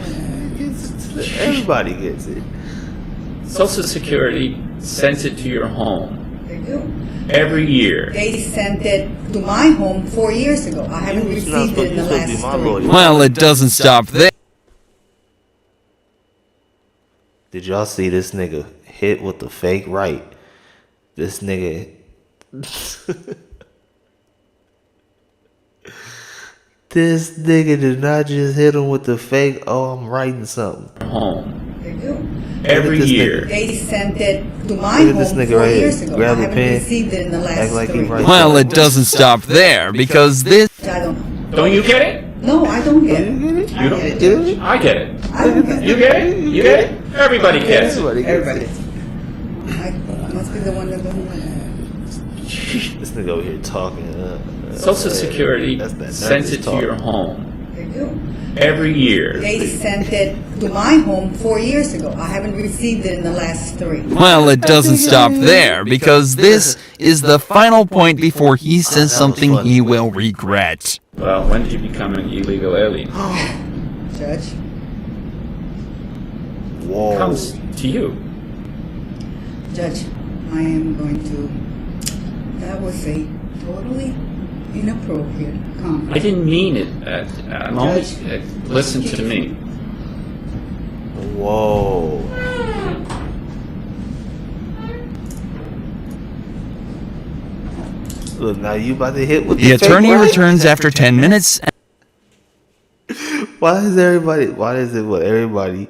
Speaker 1: Everybody gets it.
Speaker 24: Social Security sends it to your home.
Speaker 11: They do.
Speaker 24: Every year.
Speaker 11: They sent it to my home 4 years ago. I haven't received it in the last 3.
Speaker 13: Well, it doesn't stop there.
Speaker 1: Did y'all see this nigga hit with the fake right? This nigga. This nigga did not just hit him with the fake, oh, I'm writing something.
Speaker 24: Home.
Speaker 11: They do.
Speaker 24: Every year.
Speaker 11: They sent it to my
Speaker 1: Look at
Speaker 11: home
Speaker 1: this nigga
Speaker 11: 4
Speaker 1: right
Speaker 11: years
Speaker 1: here.
Speaker 11: ago.
Speaker 1: Grab
Speaker 11: I
Speaker 1: a
Speaker 11: haven't
Speaker 1: pen.
Speaker 11: received it in the last
Speaker 1: Act like he
Speaker 11: 3.
Speaker 1: right.
Speaker 13: Well, it doesn't stop there, because this...
Speaker 11: I don't know.
Speaker 24: Don't you get it?
Speaker 11: No, I don't get it.
Speaker 24: You don't get it? I get it.
Speaker 11: I don't get it.
Speaker 24: You get it? You get it? Everybody gets it.
Speaker 11: Everybody. I must be the one that don't get it.
Speaker 1: This nigga over here talking.
Speaker 24: Social Security sends it to your home.
Speaker 11: They do.
Speaker 24: Every year.
Speaker 11: They sent it to my home 4 years ago. I haven't received it in the last 3.
Speaker 13: Well, it doesn't stop there, because this is the final point before he says something he will regret.
Speaker 24: Well, when did you become an illegal alien?
Speaker 11: Judge.
Speaker 1: Whoa.
Speaker 24: Comes to you.
Speaker 11: Judge, I am going to... That was a totally inappropriate comment.
Speaker 24: I didn't mean it. I'm only... listen to me.
Speaker 1: Whoa. Look, now you about to hit with
Speaker 13: The attorney returns after 10 minutes.
Speaker 1: Why is everybody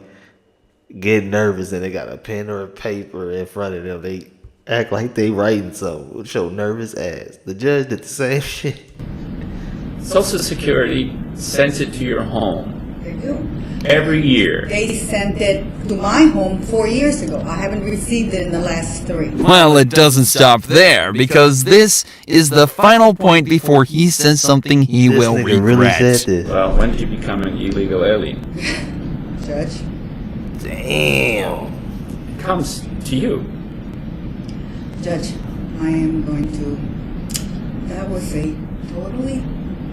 Speaker 1: get nervous and they got a pen or a paper in front of them? They act like they writing something with your nervous ass. The judge did the same shit.
Speaker 24: Social Security sends it to your home.
Speaker 11: They do.
Speaker 24: Every year.
Speaker 11: They sent it to my home 4 years ago. I haven't received it in the last 3.
Speaker 13: Well, it doesn't stop there, because this is the final point before he says something he will regret.
Speaker 1: Really said this.
Speaker 24: Well, when did you become an illegal alien?
Speaker 11: Judge.
Speaker 1: Damn.
Speaker 24: It comes to you.
Speaker 11: Judge, I am going to... That was a totally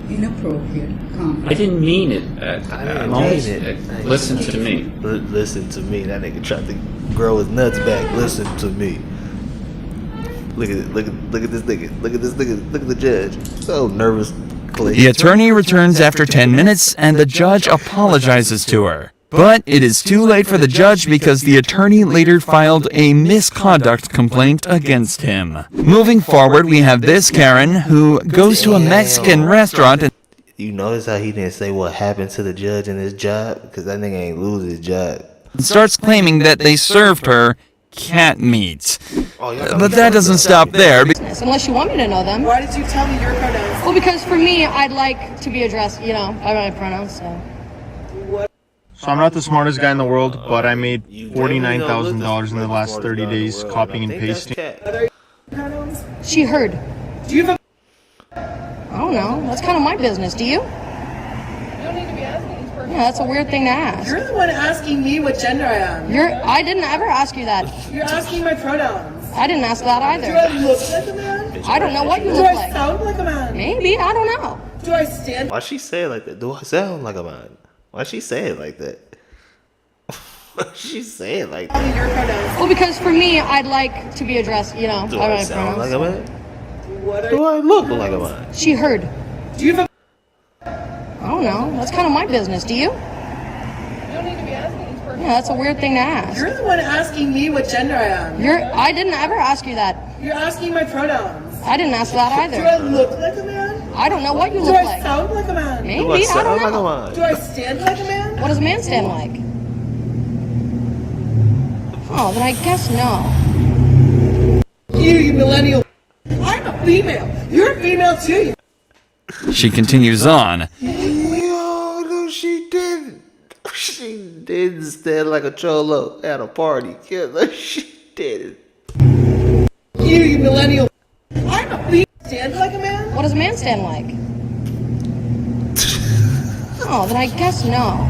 Speaker 11: inappropriate comment.
Speaker 24: I didn't mean it. I'm only... listen to me.
Speaker 1: Listen to me. That nigga tried to grow his nuts back. Listen to me. Look at it. Look at this nigga. Look at this nigga. Look at the judge. So nervous.
Speaker 13: The attorney returns after 10 minutes, and the judge apologizes to her. But it is too late for the judge, because the attorney later filed a misconduct complaint against him. Moving forward, we have this Karen who goes to a Mexican restaurant and...
Speaker 1: You notice how he didn't say what happened to the judge in his job? Because that nigga ain't lose his job.
Speaker 13: starts claiming that they served her cat meat. But that doesn't stop there.
Speaker 4: Unless you want me to know them.
Speaker 10: Why did you tell me your pronouns?
Speaker 4: Well, because for me, I'd like to be addressed, by my pronouns, so.
Speaker 14: So I'm not the smartest guy in the world, but I made $49,000 in the last 30 days copying and pasting.
Speaker 4: She heard.
Speaker 10: Do you have
Speaker 4: I don't know. That's kind of my business. Do you?
Speaker 10: You don't need to be asking these persons.
Speaker 4: Yeah, that's a weird thing to ask.
Speaker 10: You're the one asking me what gender I am.
Speaker 4: I didn't ever ask you that.
Speaker 10: You're asking my pronouns.
Speaker 4: I didn't ask that either.
Speaker 10: Do I look like a man?
Speaker 4: I don't know what you look
Speaker 10: Do I
Speaker 4: like.
Speaker 10: sound like a man?
Speaker 4: Maybe. I don't know.
Speaker 10: Do I stand?
Speaker 1: Why she say it like that? Do I sound like a man? Why she say it like that? Why she say it like that?
Speaker 4: Well, because for me, I'd like to be addressed,
Speaker 1: Do
Speaker 4: by
Speaker 1: I
Speaker 4: my
Speaker 1: sound
Speaker 4: pronouns.
Speaker 1: like a man? Do I look like a man?
Speaker 4: She heard.
Speaker 10: Do you have
Speaker 4: I don't know. That's kind of my business. Do you?
Speaker 10: You don't need to be asking these persons.
Speaker 4: Yeah, that's a weird thing to ask.
Speaker 10: You're the one asking me what gender I am.
Speaker 4: I didn't ever ask you that.
Speaker 10: You're asking my pronouns.
Speaker 4: I didn't ask that either.
Speaker 10: Do I look like a man?
Speaker 4: I don't know what you
Speaker 10: Do
Speaker 4: look
Speaker 10: I
Speaker 4: like.
Speaker 10: sound like a man?
Speaker 4: Maybe. I don't know.
Speaker 10: Do I stand like a man?
Speaker 4: What does a man stand like? Oh, then I guess no.
Speaker 10: You millennial. I'm a female. You're a female too.
Speaker 13: She continues on.
Speaker 1: Yo, no, she didn't. She didn't stand like a cholo at a party. Yeah, no, she didn't.
Speaker 10: You millennial. I'm a female. Stand like a man?
Speaker 4: What does a man stand like? Oh, then I guess no.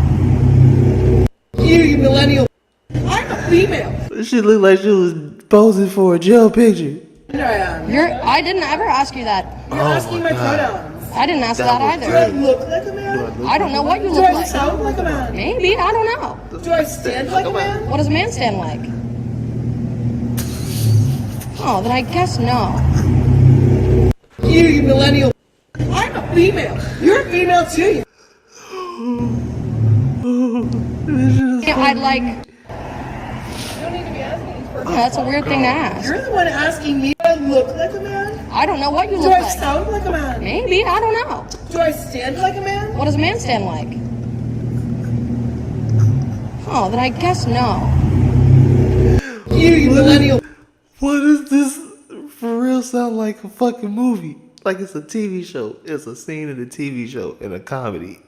Speaker 10: You millennial. I'm a female.
Speaker 1: She looked like she was posing for a jail picture.
Speaker 4: I didn't ever ask you that.
Speaker 10: You're asking my pronouns.
Speaker 4: I didn't ask that either.
Speaker 10: Do I look like a man?
Speaker 4: I don't know what you
Speaker 10: Do
Speaker 4: look
Speaker 10: I
Speaker 4: like.
Speaker 10: sound like a man?
Speaker 4: Maybe. I don't know.
Speaker 10: Do I stand like a man?
Speaker 4: What does a man stand like? Oh, then I guess no.
Speaker 10: You millennial. I'm a female. You're a female too.
Speaker 4: I'd like.
Speaker 10: You don't need to be asking these persons.
Speaker 4: Yeah, that's a weird thing to ask.
Speaker 10: You're the one asking me. Do I look like a man?
Speaker 4: I don't know what you
Speaker 10: Do
Speaker 4: look
Speaker 10: I
Speaker 4: like.
Speaker 10: sound like a man?
Speaker 4: Maybe. I don't know.
Speaker 10: Do I stand like a man?
Speaker 4: What does a man stand like? Oh, then I guess no.
Speaker 10: You millennial.
Speaker 1: What does this for real sound like a fucking movie? Like it's a TV show. It's a scene in a TV show, in a comedy.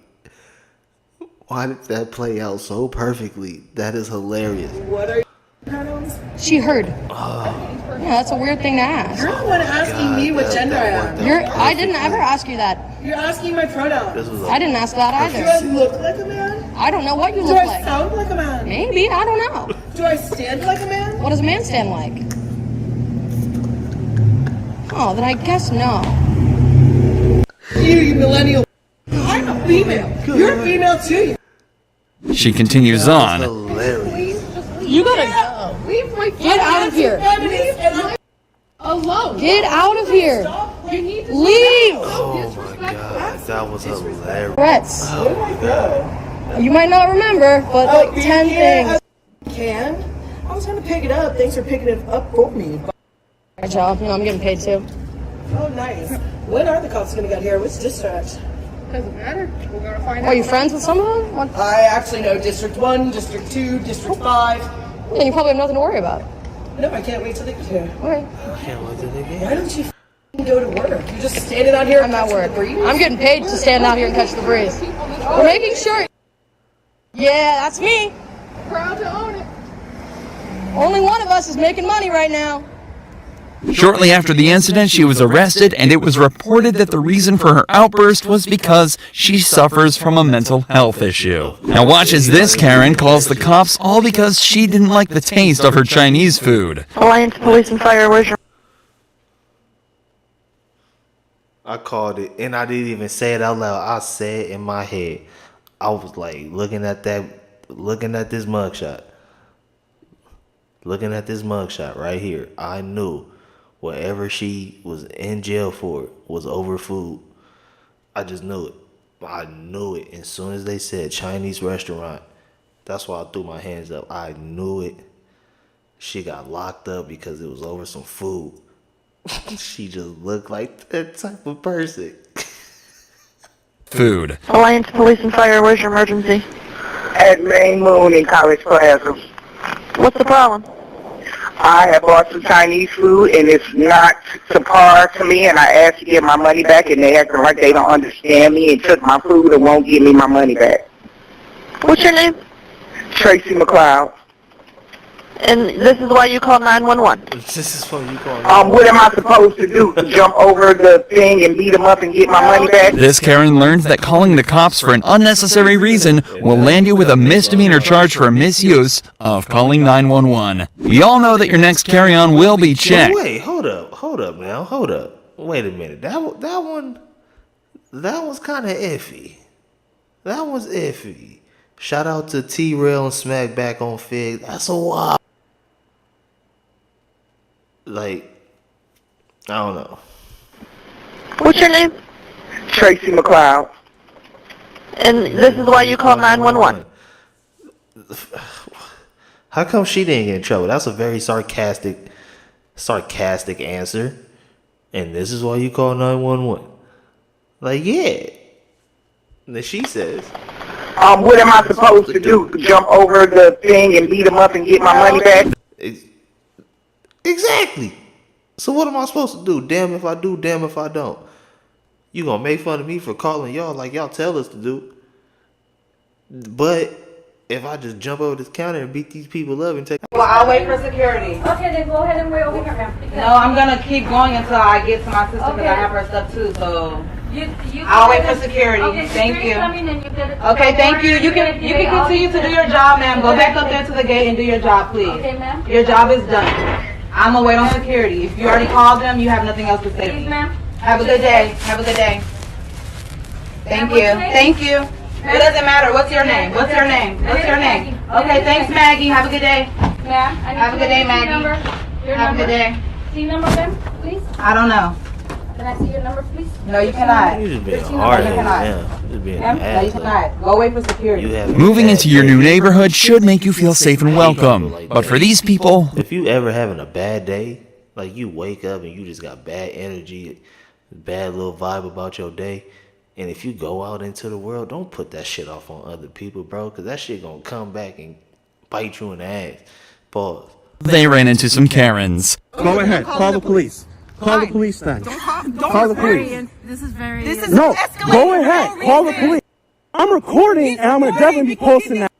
Speaker 1: Why did that play out so perfectly? That is hilarious.
Speaker 10: What are your pronouns?
Speaker 4: She heard. Yeah, Yeah, that's a weird thing to ask.
Speaker 10: You're the one asking me what gender I am.
Speaker 4: I didn't ever ask you that.
Speaker 10: You're asking my pronouns.
Speaker 4: I didn't ask that either.
Speaker 10: Do I look like a man?
Speaker 4: I don't know what you
Speaker 10: Do
Speaker 4: look
Speaker 10: I
Speaker 4: like.
Speaker 10: sound like a man?
Speaker 4: Maybe, I don't know.
Speaker 10: Do I stand like a man?
Speaker 4: What does a man stand like? Oh, then I guess no.
Speaker 10: You millennial. I'm a female. You're a female too.
Speaker 13: She continues on.
Speaker 4: You gotta go. Get out of here.
Speaker 10: Alone.
Speaker 4: Get out of here. Leave.
Speaker 1: Oh my god, that was hilarious.
Speaker 4: Threats.
Speaker 1: Oh my god.
Speaker 4: You might not remember, but like 10 things.
Speaker 10: Can? I was trying to pick it up. Thanks for picking it up for me.
Speaker 4: Good job. You know, I'm getting paid too.
Speaker 10: Oh, nice. When are the cops going to get here? Which district?
Speaker 4: Doesn't matter. We're gonna find out. Are you friends with some of them? What?
Speaker 10: I actually know District 1, District 2, District 5.
Speaker 4: Yeah, you probably have nothing to worry about.
Speaker 10: No, I can't wait till they get here.
Speaker 4: Okay.
Speaker 1: I can't wait till they get.
Speaker 10: Why don't you go to work? You're just standing out here.
Speaker 4: I'm at work. I'm getting paid to stand out here and catch the breeze. We're making sure. Yeah, that's me.
Speaker 10: Proud to own it.
Speaker 4: Only one of us is making money right now.
Speaker 13: Shortly after the incident, she was arrested, and it was reported that the reason for her outburst was because she suffers from a mental health issue. Now watch as this Karen calls the cops all because she didn't like the taste of her Chinese food.
Speaker 8: Alliance Police and Fire, where's your...
Speaker 1: I called it, and I didn't even say it out loud. I said it in my head. I was like looking at this mugshot. Looking at this mugshot right here. I knew whatever she was in jail for was over food. I just knew it. I knew it. As soon as they said Chinese restaurant, that's why I threw my hands up. I knew it. She got locked up because it was over some food. She just looked like that type of person.
Speaker 13: Food.
Speaker 8: Alliance Police and Fire, where's your emergency?
Speaker 9: At Main Moon in College Plaza.
Speaker 8: What's the problem?
Speaker 9: I have bought some Chinese food and it's not to par to me, and I asked to get my money back and they acting like they don't understand me and took my food and won't give me my money back.
Speaker 8: What's your name?
Speaker 9: Tracy McLeod.
Speaker 8: And this is why you called 911.
Speaker 1: This is what you call.
Speaker 9: What am I supposed to do? Jump over the thing and beat them up and get my money back?
Speaker 13: This Karen learns that calling the cops for an unnecessary reason will land you with a misdemeanor charge for misuse of calling 911. We all know that your next carry-on will be checked.
Speaker 1: Wait, hold up now, hold up. Wait a minute, that was kind of iffy. That was iffy. Shout out to T-Rail and Smack Back on Fig. That's a wild. Like, I don't know.
Speaker 8: What's your name?
Speaker 9: Tracy McLeod.
Speaker 8: And this is why you called 911.
Speaker 1: How come she didn't get in trouble? That's a very sarcastic answer. And this is why you call 911. Like, yeah. And then she says,
Speaker 9: what am I supposed to do? Jump over the thing and beat them up and get my money back?
Speaker 1: exactly. So what am I supposed to do? Damn if I do, damn if I don't. You gonna make fun of me for calling y'all like y'all tell us to do. But if I just jump over this counter and beat these people up and take...
Speaker 10: Well, I'll wait for security.
Speaker 23: Okay, then go ahead and wait over here, ma'am.
Speaker 10: No, I'm going to keep going until I get to my sister because I have her stuff too, so... I'll wait for security.
Speaker 23: Okay,
Speaker 10: thank you.
Speaker 23: Okay,
Speaker 10: thank you. You can continue to do your job, ma'am. Go back up there to the gate and do your job, please.
Speaker 23: Okay, ma'am.
Speaker 10: Your job is done. I'm going to wait on security. If you already called them, you have nothing else to say to me.
Speaker 23: ma'am.
Speaker 10: Have a good day. Have a good day. Thank you. Thank you. It doesn't matter. What's your name? What's your name? What's your name? Okay, thanks, Maggie. Have a good day.
Speaker 23: Ma'am,
Speaker 10: have a good day, Maggie. Have a good day.
Speaker 23: C number, ma'am, please.
Speaker 10: I don't know.
Speaker 23: Can I see your number, please?
Speaker 10: No, you cannot.
Speaker 1: You just being hard headed, yeah. Just being an
Speaker 10: No, you cannot. Go wait for security.
Speaker 13: Moving into your new neighborhood should make you feel safe and welcome. But for these people,
Speaker 1: if you ever having a bad day, like you wake up and you just got bad energy, bad little vibe about your day, and if you go out into the world, don't put that shit off on other people, bro, because that shit gonna come back and bite you in the ass. Pause.
Speaker 13: they ran into some Karens.
Speaker 12: Go ahead. Call the police. Call the police then. Call the police.
Speaker 17: This is very...
Speaker 12: No, go ahead. Call the police. I'm recording and I'm going to definitely be posting that.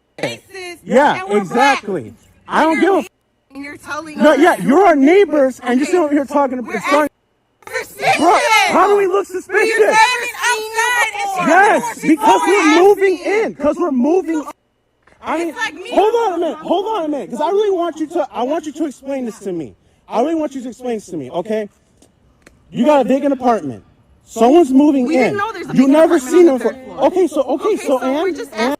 Speaker 12: Yeah, exactly. I don't give a
Speaker 10: You're telling
Speaker 15: No, yeah, you're our neighbors, and you're sitting over here talking about. Bro, how do we look suspicious? Yes, because we're moving in. Because we're moving. I mean, hold on a minute, because I really want you to. I want you to explain this to me. I really want you to explain this to me, okay? You got a vacant apartment. Someone's moving in. You never seen them before. Okay, so and.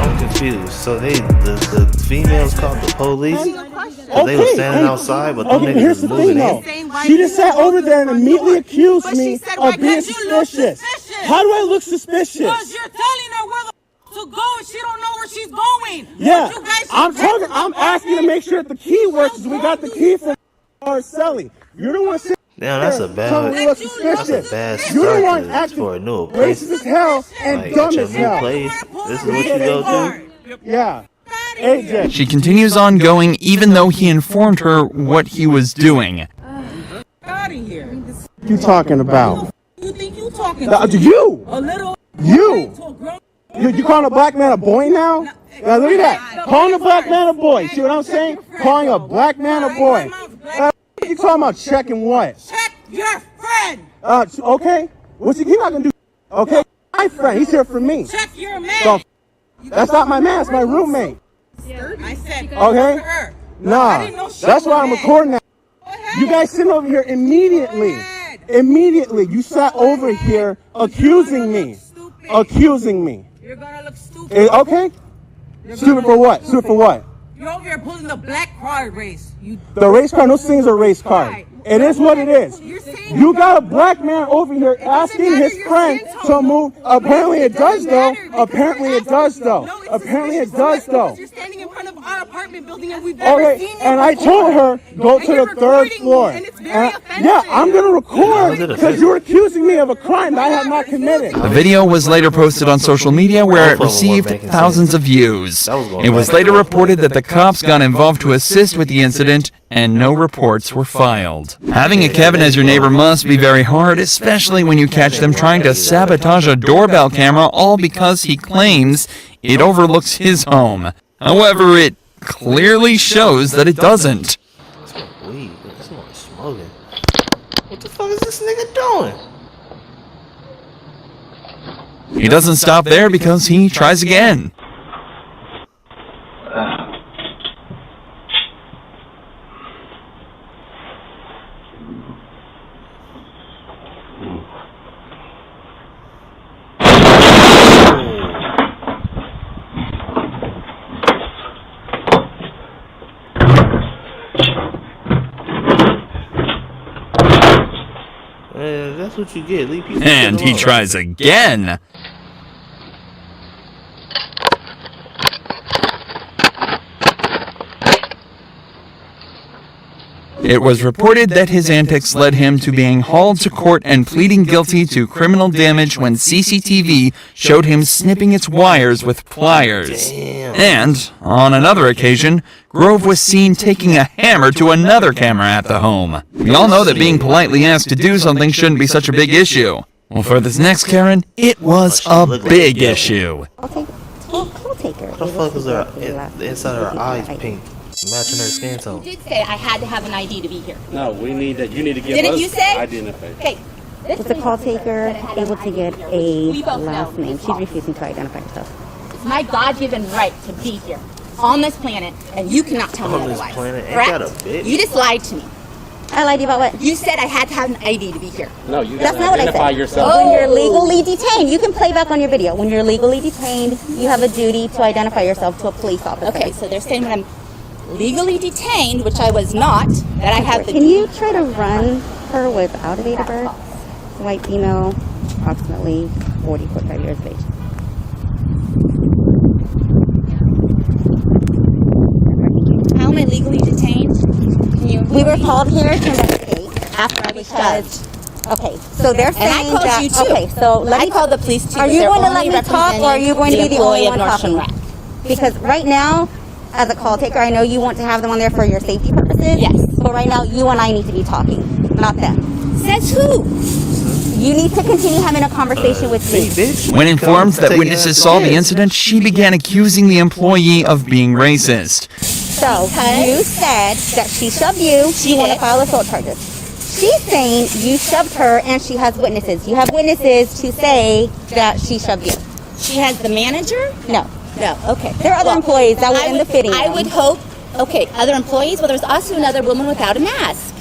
Speaker 1: I'm confused. So the females called the police? So they were standing outside, but them niggas was moving in?
Speaker 15: She just sat over there and immediately accused me of being suspicious. How do I look suspicious?
Speaker 10: Because you're telling her where the to go and she don't know where she's going.
Speaker 15: Yeah, I'm asking to make sure that the key works. We got the key from Arcelli. You're the one sitting.
Speaker 1: Damn, that's a bad start for a new place.
Speaker 15: Racist as hell and
Speaker 1: like,
Speaker 15: dumb
Speaker 1: your
Speaker 15: as
Speaker 1: new
Speaker 15: hell.
Speaker 1: place, this is what you go through?
Speaker 15: Yeah. AJ.
Speaker 13: She continues on going even though he informed her what he was doing.
Speaker 10: Out of here.
Speaker 15: You talking about?
Speaker 10: You think you talking to
Speaker 15: you?
Speaker 10: A little.
Speaker 15: You calling a black man a boy now? Now look at that. Calling a black man a boy. See what I'm saying? Calling a black man a boy. You talking about checking what?
Speaker 10: Check your friend.
Speaker 15: Okay. What's he not gonna do? Okay. My friend. He's here for me.
Speaker 10: Check your man.
Speaker 15: So, that's not my man. That's my roommate.
Speaker 10: I said.
Speaker 15: Okay. Nah. That's why I'm recording that. You guys sitting over here immediately. Immediately. You sat over here accusing me. Accusing me.
Speaker 10: You're gonna look stupid.
Speaker 15: Okay. Stupid for what? Stupid for what?
Speaker 10: You're over here pulling the black card race.
Speaker 15: The race card, no thing's a race card. It is what it is. You got a black man over here asking his friend to move. Apparently it does though. Apparently it does though. Apparently it does though.
Speaker 10: You're standing in front of our apartment building and we've never seen you.
Speaker 15: And I told her, go to the 3rd floor. Yeah, I'm going to record because you're accusing me of a crime that I have not committed.
Speaker 13: The video was later posted on social media where it received thousands of views. It was later reported that the cops got involved to assist with the incident and no reports were filed. Having a Kevin as your neighbor must be very hard, especially when you catch them trying to sabotage a doorbell camera all because he claims it overlooks his home. However, it clearly shows that it doesn't.
Speaker 1: Weed, someone's smoking. What the fuck is this nigga doing?
Speaker 13: He doesn't stop there because he tries again.
Speaker 1: That's what you get. Leave people
Speaker 13: And he tries again. It was reported that his antics led him to being hauled to court and pleading guilty to criminal damage when CCTV showed him snipping its wires with pliers.
Speaker 1: Damn.
Speaker 13: And, on another occasion, Grove was seen taking a hammer to another camera at the home. We all know that being politely asked to do something shouldn't be such a big issue. Well, for this next Karen, it was a big issue.
Speaker 1: What the fuck is the inside of her eyes pink? Matching her skin tone.
Speaker 16: You did say I had to have an ID to be here.
Speaker 12: No, we need that. You need to give
Speaker 16: Didn't
Speaker 12: us
Speaker 16: you say?
Speaker 12: identification.
Speaker 16: Okay.
Speaker 18: Was the call taker able to get a last name? She's refusing to identify herself.
Speaker 16: It's my God-given right to be here on this planet, and you cannot tell me
Speaker 1: On this
Speaker 16: otherwise.
Speaker 1: planet? Ain't
Speaker 16: Correct?
Speaker 1: that a bitch?
Speaker 16: You just lied to me.
Speaker 18: I lied to you about what?
Speaker 16: You said I had to have an ID to be here.
Speaker 12: No, you
Speaker 18: That's
Speaker 12: gotta
Speaker 18: not what I
Speaker 12: identify
Speaker 18: said.
Speaker 12: yourself.
Speaker 18: When you're legally detained, you can play back on your video. When you're legally detained, you have a duty to identify yourself to a police officer.
Speaker 16: Okay, so they're saying when I'm legally detained, which I was not, that I have the...
Speaker 18: Can you try to run her without a date of birth? White female, approximately 40, 45 years of age.
Speaker 16: How am I legally detained?
Speaker 18: We were called here to investigate after I was judged. Okay, so they're saying
Speaker 16: And I called
Speaker 18: that,
Speaker 16: you too.
Speaker 18: Okay, so let
Speaker 16: I
Speaker 18: me,
Speaker 16: called the police too.
Speaker 18: Are you
Speaker 16: They're
Speaker 18: going to let
Speaker 16: only
Speaker 18: me talk, or are you going to be the only one talking? Because right now, as a call taker, I know you want to have them on there for your safety purposes.
Speaker 16: Yes.
Speaker 18: But right now, you and I need to be talking, not them.
Speaker 16: Says who?
Speaker 18: You need to continue having a conversation with me.
Speaker 13: When informed that witnesses saw the incident, she began accusing the employee of being racist.
Speaker 18: So, you said that she shoved you. You want to file assault charges. She's saying you shoved her and she has witnesses. You have witnesses to say that she shoved you.
Speaker 16: She has the manager?
Speaker 18: No.
Speaker 16: No, okay.
Speaker 18: There are other employees that were in the fitting room.
Speaker 16: I would hope, okay, other employees? Well, there's also another woman without a mask.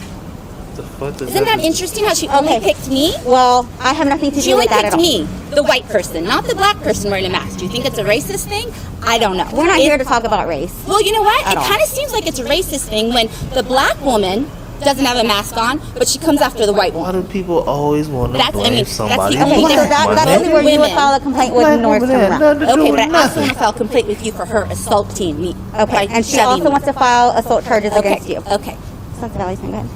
Speaker 16: Isn't that interesting how she only picked me?
Speaker 18: Well, I have nothing to do with that at all.
Speaker 16: She only picked me, the white person, not the black person wearing a mask. Do you think it's a racist thing? I don't know.
Speaker 18: We're not here to talk about race.
Speaker 16: Well, you know what?
Speaker 18: At
Speaker 16: It
Speaker 18: all.
Speaker 16: kind of seems like it's a racist thing when the black woman doesn't have a mask on, but she comes after the white woman.
Speaker 1: Why do people always want to blame somebody?
Speaker 16: That's the only difference.
Speaker 18: That's only where you would file a complaint with Nordstrom Rack.
Speaker 16: Okay, but I also want to file a complaint with you for her assaulting me.
Speaker 18: Okay, and she also wants to file assault charges against you.
Speaker 16: Okay.
Speaker 18: Sounds Valley's fine, go ahead.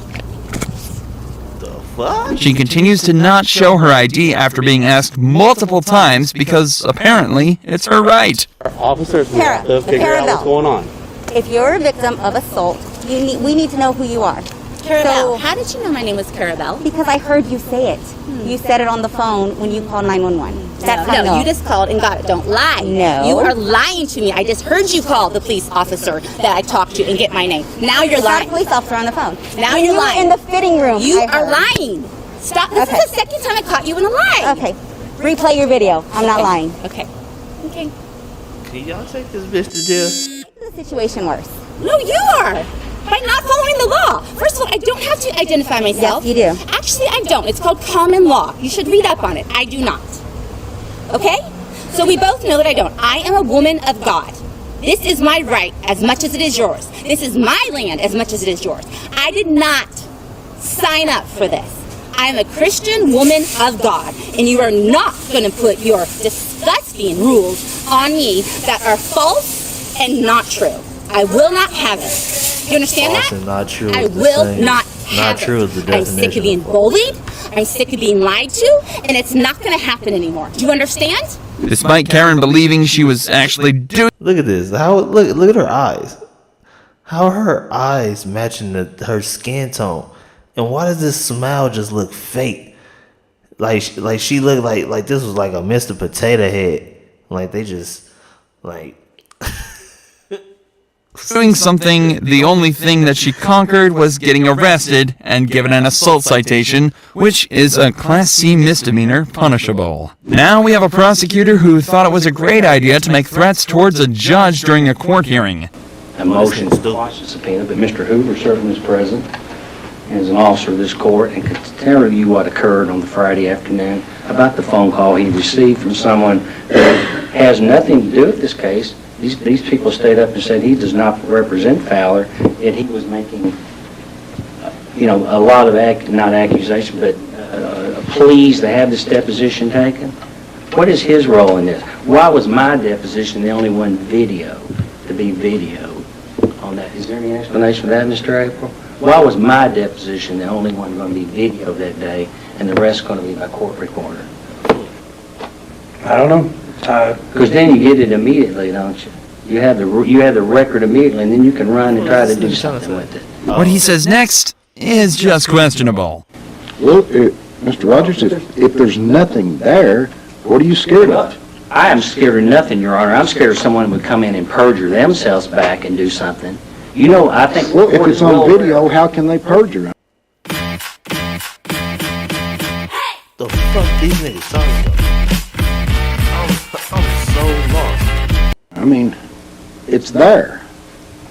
Speaker 13: She continues to not show her ID after being asked multiple times because apparently it's her right.
Speaker 15: Officers, we have to figure out what's going on.
Speaker 18: If you're a victim of assault, we need to know who you are.
Speaker 16: Carabelle. How did you know my name was Carabelle?
Speaker 18: Because I heard you say it. You said it on the phone when you called 911. That's how I know.
Speaker 16: No, you just called and got it. Don't lie.
Speaker 18: No.
Speaker 16: You are lying to me. I just heard you call the police officer that I talked to and get my name. Now you're
Speaker 18: It's
Speaker 16: lying.
Speaker 18: not a police officer on the phone.
Speaker 16: Now
Speaker 18: When
Speaker 16: you're
Speaker 18: you were
Speaker 16: lying.
Speaker 18: in the fitting room.
Speaker 16: You
Speaker 18: I
Speaker 16: are
Speaker 18: heard.
Speaker 16: lying. Stop. This is the second time I caught you in a lie.
Speaker 18: Okay. Replay your video. I'm not lying.
Speaker 16: Okay. Okay.
Speaker 1: Can y'all take this bitch to jail?
Speaker 18: Make the situation worse.
Speaker 16: No, you are. By not following the law. First of all, I don't have to identify myself.
Speaker 18: Yes, you do.
Speaker 16: Actually, I don't. It's called common law. You should read up on it. I do not. Okay? So we both know that I don't. I am a woman of God. This is my right as much as it is yours. This is my land as much as it is yours. I did not sign up for this. I am a Christian woman of God, and you are not going to put your disgusting rules on me that are false and not true. I will not have it. You understand
Speaker 1: False
Speaker 16: that?
Speaker 1: and not true
Speaker 16: I
Speaker 1: is the
Speaker 16: will
Speaker 1: same.
Speaker 16: not
Speaker 1: Not
Speaker 16: have
Speaker 1: true
Speaker 16: it.
Speaker 1: is the
Speaker 16: I'm
Speaker 1: definition.
Speaker 16: sick of being bullied. I'm sick of being lied to, and it's not going to happen anymore. Do you understand?
Speaker 13: Despite Karen believing she was actually doing...
Speaker 1: Look at this. Look at her eyes. How are her eyes matching her skin tone? And why does this smile just look fake? Like she looked like this was like a Mr. Potato Head. Like they just like
Speaker 13: doing something. The only thing that she conquered was getting arrested and given an assault citation, which is a Class C misdemeanor punishable. Now we have a prosecutor who thought it was a great idea to make threats towards a judge during a court hearing.
Speaker 5: A motion to quash the subpoena, but Mr. Hoover certainly was present as an officer of this court and could tell you what occurred on the Friday afternoon about the phone call he received from someone who has nothing to do with this case. These people stayed up and said he does not represent Fowler, and he was making, a lot of, not accusation, but pleas to have this deposition taken. What is his role in this? Why was my deposition the only one to be videoed on that? Is there any explanation for that, Mr. April? Why was my deposition the only one going to be videoed that day, and the rest going to be by court recorder?
Speaker 12: I don't know.
Speaker 5: Because then you get it immediately, don't you? You have the record immediately, and then you can run and try to do something with it.
Speaker 13: What he says next is just questionable.
Speaker 6: Well, Mr. Rogers, if there's nothing there, what are you scared of?
Speaker 5: I am scared of nothing, Your Honor. I'm scared of someone would come in and perjure themselves back and do something. I think...
Speaker 6: Well, if it's on video, how can they perjure?
Speaker 1: the fuck these niggas talking about? I'm so lost.
Speaker 6: I mean, it's there.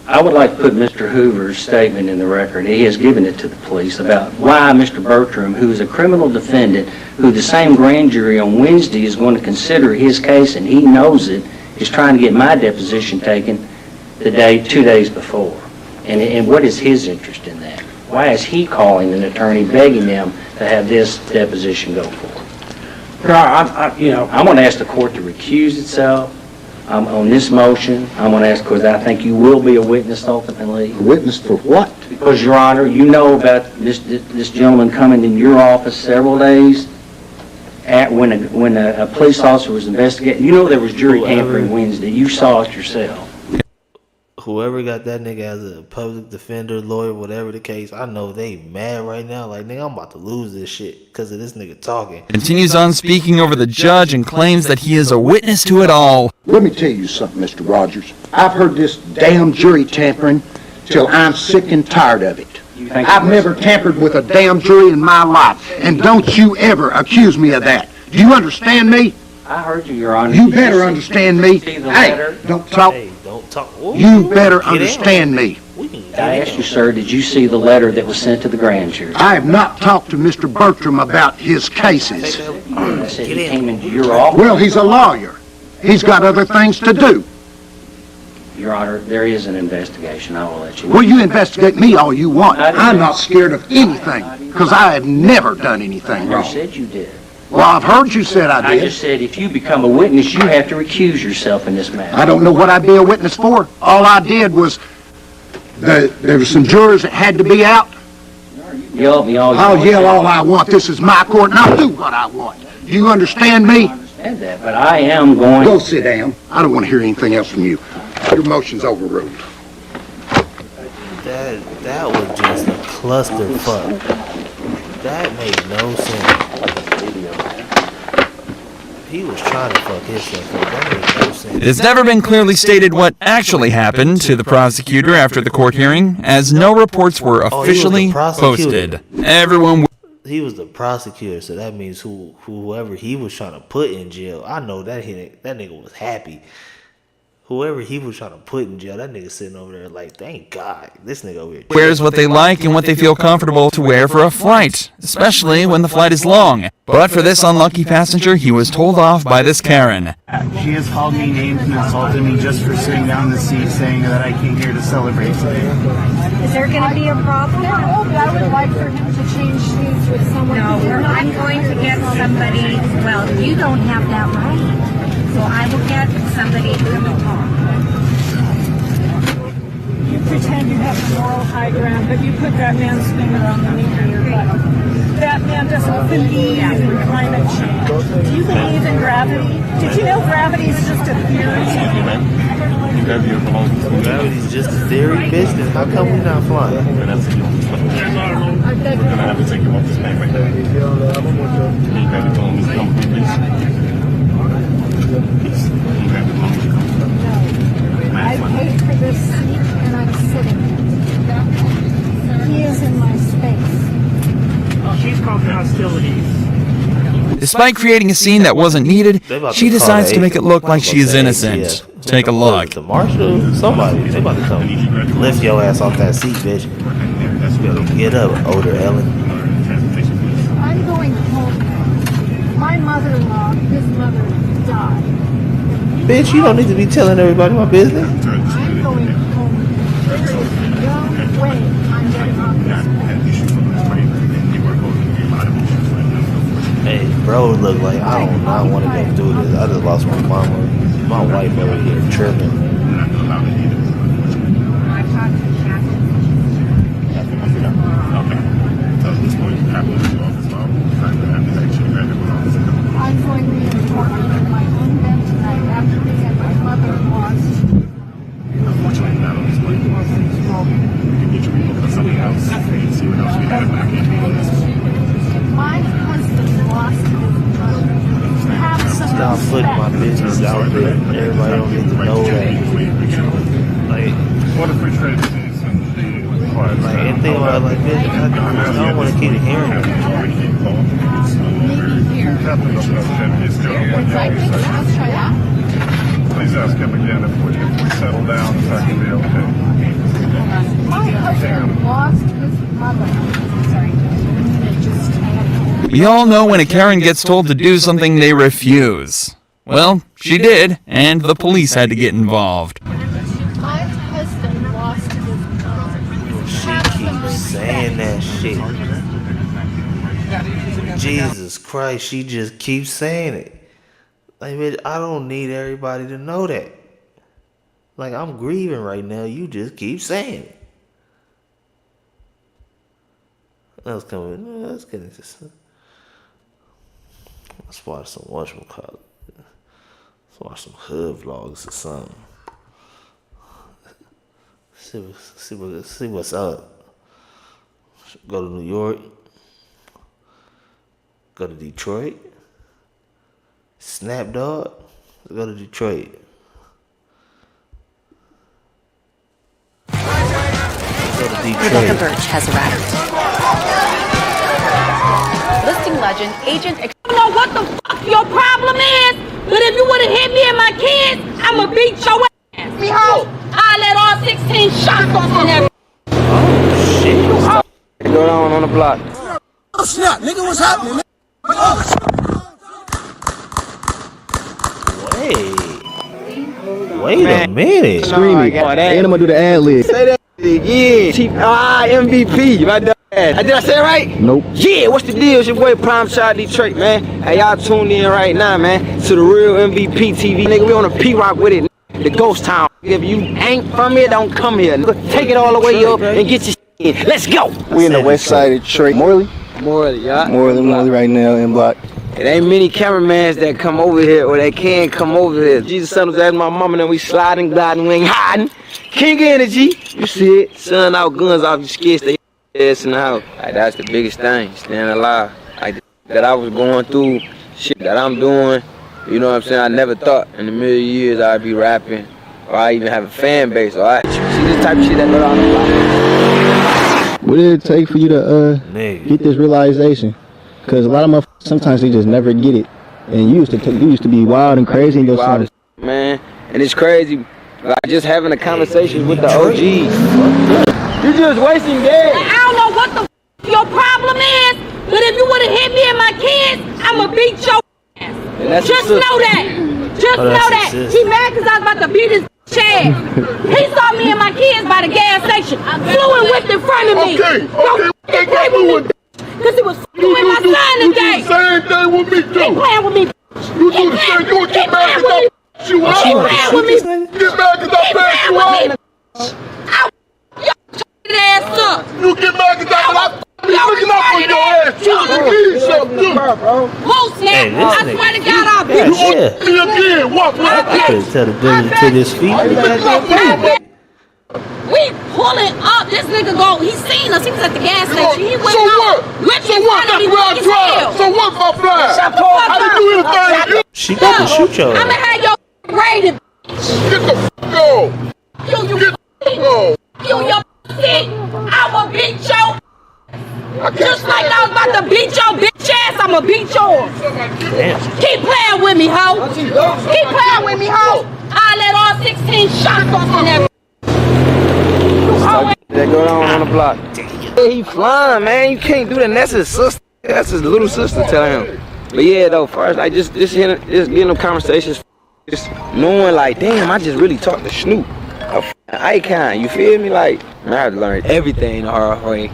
Speaker 5: I would like to put Mr. Hoover's statement in the record. He has given it to the police about why Mr. Bertram, who is a criminal defendant, who the same grand jury on Wednesday is going to consider his case, and he knows it, is trying to get my deposition taken 2 days before. And what is his interest in that? Why is he calling an attorney begging them to have this deposition go forward? I'm going to ask the court to recuse itself on this motion. I'm going to ask, because I think you will be a witness ultimately.
Speaker 6: A witness for what?
Speaker 5: Because, Your Honor, you know about this gentleman coming in your office several days when a police officer was investigating. You know there was jury tampering Wednesday. You saw it yourself.
Speaker 1: whoever got that nigga as a public defender, lawyer, whatever the case, I know they mad right now. Like, nigga, I'm about to lose this shit because of this nigga talking.
Speaker 13: Continues on speaking over the judge and claims that he is a witness to it all.
Speaker 6: Let me tell you something, Mr. Rogers. I've heard this damn jury tampering till I'm sick and tired of it. I've never tampered with a damn jury in my life, and don't you ever accuse me of that. Do you understand me?
Speaker 5: I heard you, Your Honor.
Speaker 6: You better understand me. Hey, don't talk.
Speaker 1: Hey, don't talk. Ooh,
Speaker 6: You better understand me.
Speaker 5: I asked you, sir, did you see the letter that was sent to the grand jury?
Speaker 6: I have not talked to Mr. Bertram about his cases.
Speaker 5: I said he came into your office.
Speaker 6: Well, he's a lawyer. He's got other things to do.
Speaker 5: Your Honor, there is an investigation. I will let you know.
Speaker 6: Well, you investigate me all you want. I'm not scared of anything, because I have never done anything
Speaker 5: You
Speaker 6: wrong.
Speaker 5: said you did.
Speaker 6: Well, I've heard you said I
Speaker 5: I
Speaker 6: did.
Speaker 5: just said if you become a witness, you have to recuse yourself in this matter.
Speaker 6: I don't know what I'd be a witness for. All I did was, there were some jurors that had to be out.
Speaker 5: Yell at me all you
Speaker 6: I'll
Speaker 5: want.
Speaker 6: yell all I want. This is my court, and I'll do what I want. Do you understand me?
Speaker 5: I understand that, but I am going...
Speaker 6: Go sit down. I don't want to hear anything else from you. Your motion's overruled.
Speaker 1: That was just a clusterfuck. That made no sense. He was trying to fuck himself up. That made no sense.
Speaker 13: It has never been clearly stated what actually happened to the prosecutor after the court hearing, as no reports were officially posted. Everyone...
Speaker 1: He was the prosecutor, so that means whoever he was trying to put in jail, I know that nigga was happy. Whoever he was trying to put in jail, that nigga sitting over there like, thank God, this nigga over here
Speaker 13: wears what they like and what they feel comfortable to wear for a flight, especially when the flight is long. But for this unlucky passenger, he was told off by this Karen.
Speaker 15: She has called me names and insulted me just for sitting down in the seat, saying that I came here to celebrate today.
Speaker 3: Is there going to be a problem?
Speaker 22: No, but I would like for him to change seats with someone.
Speaker 3: No, I'm going to get somebody. Well, you don't have that right. So I will get somebody to come and talk.
Speaker 22: You pretend you have the moral high ground, but you put that man's finger on the knee of your butt. That man doesn't believe in climate change. Do you believe in gravity? Did you know gravity is just a theory?
Speaker 1: Gravity's just a theory, bitch. Then how come we not flying?
Speaker 22: We're gonna
Speaker 2: have to take you off this plane right there.
Speaker 22: I paid for this seat and I'm sitting. He is in my space. She's causing hostilities.
Speaker 13: Despite creating a scene that wasn't needed, she decides to make it look like she is innocent. Take a look.
Speaker 1: The marshal, somebody, they about to come lift your ass off that seat, bitch. Get up, older Ellen.
Speaker 22: I'm going home. My mother-in-law, his mother, died.
Speaker 1: Bitch, you don't need to be telling everybody my business.
Speaker 22: I'm going home. There is no way I'm getting off this plane.
Speaker 1: Hey, bro, look like I do not want to go through this. I just lost my mama. My wife over here tripping.
Speaker 22: I'm going to be important in my own bed tonight after we get my mother-in-law's.
Speaker 2: Unfortunately, not on this plane. We can get you rebooked on something else and see what else we have back in.
Speaker 22: My husband lost his mother. Have some
Speaker 1: Stop putting my business out there. Everybody don't need to know that. Like,
Speaker 2: what if we trade these?
Speaker 1: Like anything about like this, I don't want to keep hearing it.
Speaker 2: Please ask him again if we settle down, if I can be okay.
Speaker 22: My husband lost his mother.
Speaker 13: We all know when a Karen gets told to do something, they refuse. Well, she did, and the police had to get involved.
Speaker 22: My husband lost his mother.
Speaker 1: She keeps saying that shit. Jesus Christ, she just keeps saying it. Like, bitch, I don't need everybody to know that. Like, I'm grieving right now. You just keep saying it. Let's get into this. Let's watch some whatchamacallit. Let's watch some hood vlogs or something. See what's up. Go to New York. Go to Detroit. Snap, dog. Go to Detroit. Go to Detroit.
Speaker 23: Rebecca Birch has arrived. Listing legend, Agent...
Speaker 4: I don't know what the fuck your problem is, but if you would have hit me and my kids, I'ma beat your ass. Me hoe, I let all 16 shots off in there.
Speaker 1: Oh, shit.
Speaker 7: Go on the block.
Speaker 6: Oh, snap, nigga, what's happening?
Speaker 1: Wait a minute.
Speaker 7: Screaming. And I'm gonna do the ad lib. Say that again. Chief MVP. Right there. Did I say it right?
Speaker 6: Nope.
Speaker 7: Yeah, what's the deal? It's your boy Prime Shot Detroit, man. Hey, y'all tuned in right now, man, to the real MVP TV. Nigga, we on a P-Rock with it. The ghost town. If you ain't from here, don't come here. Nigga, take it all the way up and get your shit in. Let's go.
Speaker 6: We in the west side of Detroit. Morley
Speaker 7: yeah.
Speaker 6: Morley right now in block.
Speaker 7: It ain't many cameramans that come over here or that can come over here. Jesus son was asking my mama, and we sliding, gliding, we ain't hiding. King of energy, you see it. Sun out, guns off, you scared, stay ass in the house. Like, that's the biggest thing, staying alive. Like that I was going through, shit that I'm doing, you know what I'm saying? I never thought in a million years I'd be rapping or I even have a fan base. Or I see this type of shit that go on the block.
Speaker 6: What did it take for you to get this realization? Because a lot of motherfuckers, sometimes they just never get it. And you used to be wild and crazy in your songs.
Speaker 7: Man, and it's crazy, like just having a conversation with the OGs. You're just wasting gas.
Speaker 4: I don't know what the your problem is, but if you would have hit me and my kids, I'ma beat your ass. Just know that. Just know that. He mad because I was about to beat his ass. He saw me and my kids by the gas station. Flew and whipped in front of me. Okay, play with me. Because he was f***ing with my son today.
Speaker 6: You do the same thing with me, too.
Speaker 4: He playing with me.
Speaker 6: You do the same thing. You get mad because I passed you out.
Speaker 4: He playing with me.
Speaker 6: Get mad because I passed you out.
Speaker 4: I'll your ass up.
Speaker 6: You get mad because I be looking up for your ass. You need something, too.
Speaker 4: Who's that? I swear to God, I'll beat
Speaker 6: you. You on me again. Watch what I
Speaker 1: couldn't tell the difference between his feet.
Speaker 4: We pulling up. This nigga go. He seen us. He was at the gas station. He went up.
Speaker 6: So what? That's where I drive. So what, my fly? I didn't do anything.
Speaker 1: She got to shoot your
Speaker 4: I'ma have your rated.
Speaker 6: Get the f*** on.
Speaker 4: You get the f*** on. You your sick. I'ma beat your. Just like I was about to beat your bitch ass, I'ma beat yours. Keep playing with me, ho. Keep playing with me, ho. I let all 16 shots off in there.
Speaker 7: That go on the block. Yeah, he flying, man. You can't do that. And that's his sister. That's his little sister telling him. But yeah, though, first, like just getting them conversations, just knowing like, damn, I just really talked to Snoop, a icon. You feel me? Like, man, I had to learn everything the hard way.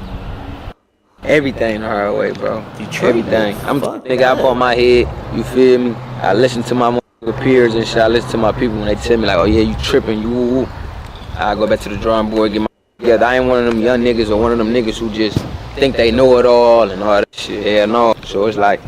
Speaker 7: Everything the hard way, bro. Everything. I'm a nigga. I bought my head. You feel me? I listen to my peers and shit. I listen to my people when they tell me like, oh yeah, you tripping, you woo. I go back to the drawing board, get my together. I ain't one of them young niggas or one of them niggas who just think they know it all and all that shit. Hell no. So it's like,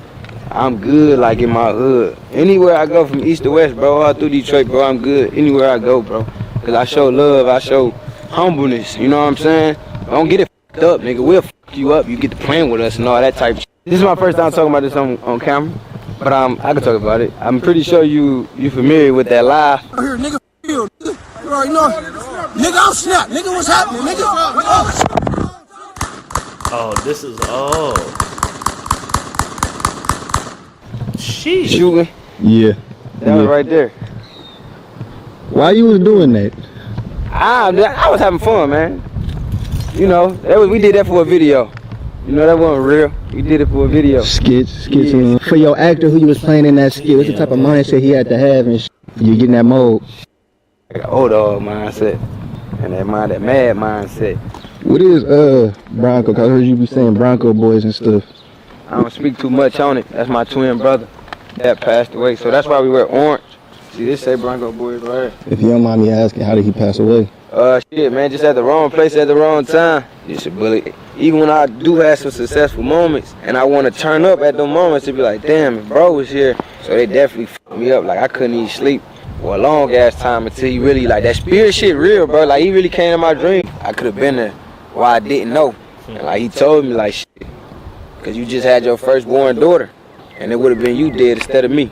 Speaker 7: I'm good like in my hood. Anywhere I go from east to west, bro, all through Detroit, bro, I'm good. Anywhere I go, bro. Cause I show love, I show humbleness, you know what I'm saying? Don't get it f***ed up, nigga. We'll f*** you up, you get to playing with us and all that type of shit. This is my first time talking about this on camera, but I can talk about it. I'm pretty sure you familiar with that lie.
Speaker 6: Here, nigga, you already know. Nigga, I'm Snap. Nigga, what's happening, nigga?
Speaker 1: Oh, this is Sheesh.
Speaker 7: Shooting?
Speaker 6: Yeah.
Speaker 7: That was right there.
Speaker 6: Why you was doing that?
Speaker 7: I was having fun, man. You know, we did that for a video. You know, that wasn't real. We did it for a video.
Speaker 6: Skits. Yeah. For your actor who you was playing in that skit, what's the type of mindset he had to have and you get in that mode?
Speaker 7: Like an old dog mindset. And that mad mindset.
Speaker 6: What is Bronco? Cause I heard you be saying Bronco boys and stuff.
Speaker 7: I don't speak too much on it. That's my twin brother that passed away. So that's why we wear orange. See, this say Bronco boys right here.
Speaker 6: If you don't mind me asking, how did he pass away?
Speaker 7: Shit, man, just at the wrong place at the wrong time. Just a bully. Even when I do have some successful moments and I want to turn up at those moments, to be like, damn, if bro was here. So they definitely fucked me up. Like, I couldn't even sleep. for a long ass time until he really, like, that spirit shit real, bro. Like, he really came in my dream. I could have been there while I didn't know. And, like, he told me, like, shit, because you just had your firstborn daughter, and it would have been you dead instead of me.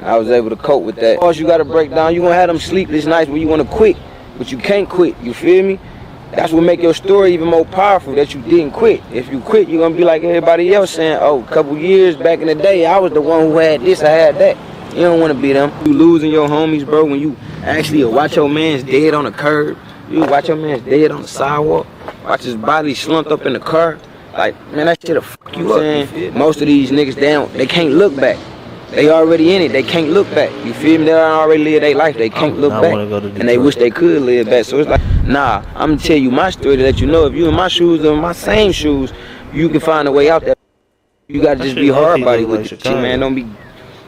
Speaker 7: And I was able to cope with that. You got to break down. You're going to have them sleepless nights where you want to quit, but you can't quit. You feel me? That's what make your story even more powerful, that you didn't quit. If you quit, you're going to be like everybody else saying, oh, a couple years back in the day, I was the one who had this, I had that. You don't want to be them. You losing your homies, bro, when you actually watch your man's dead on the curb. You watch your man's dead on the sidewalk. Watch his body slumped up in the car. Like, man, that shit'll fuck you up. Most of these niggas, they can't look back. They already in it. They can't look back. You feel me? They already live their life. They can't look back. And they wish they could live back. So it's like, nah, I'm going to tell you my story to let you know if you in my shoes or in my same shoes, you can find a way out there. You got to just be hard body with this shit, man. Don't be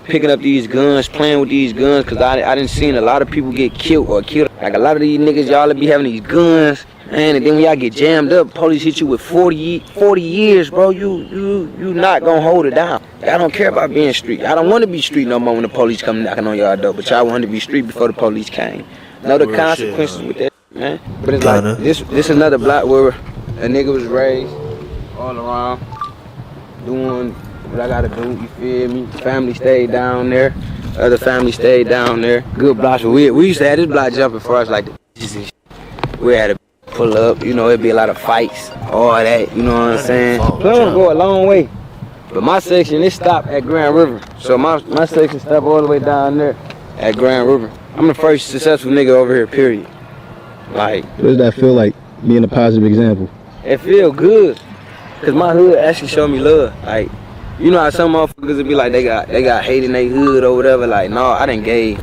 Speaker 7: picking up these guns, playing with these guns, because I done seen a lot of people get killed or killed. Like a lot of these niggas, y'all be having these guns, man, and then when y'all get jammed up, police hit you with 40 years, bro, you not gonna hold it down. I don't care about being street. I don't want to be street no more when the police come knocking on y'all door, but y'all wanted to be street before the police came. Know the consequences with that, man. But it's like, this another block where a nigga was raised all around, doing what I gotta do, you feel me? Family stayed down there, other family stayed down there. Good blocks. We used to have this block jumping for us like the we had to pull up, you know, it'd be a lot of fights, all that, you know what I'm saying? Plum go a long way. But my section, it stopped at Grand River. So my section stopped all the way down there at Grand River. I'm the first successful nigga over here, period. Like,
Speaker 11: what does that feel like, being a positive example?
Speaker 7: It feel good, cause my hood actually showed me love. Like, you know how some motherfuckers would be like they got hate in their hood or whatever. Like, no, I done gave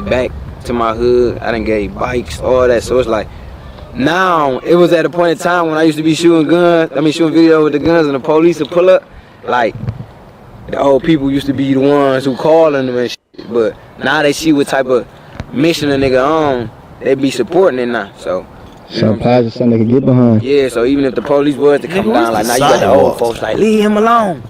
Speaker 7: back to my hood. I done gave bikes, all that. So it's like, now it was at a point in time when I used to be shooting video with the guns and the police would pull up. Like, the old people used to be the ones who calling them and shit. But now they see what type of mission a nigga on, they be supporting it now. So.
Speaker 11: Something positive, something they can get behind.
Speaker 7: Yeah, so even if the police was to come down, like now you got the old folks like, leave him alone.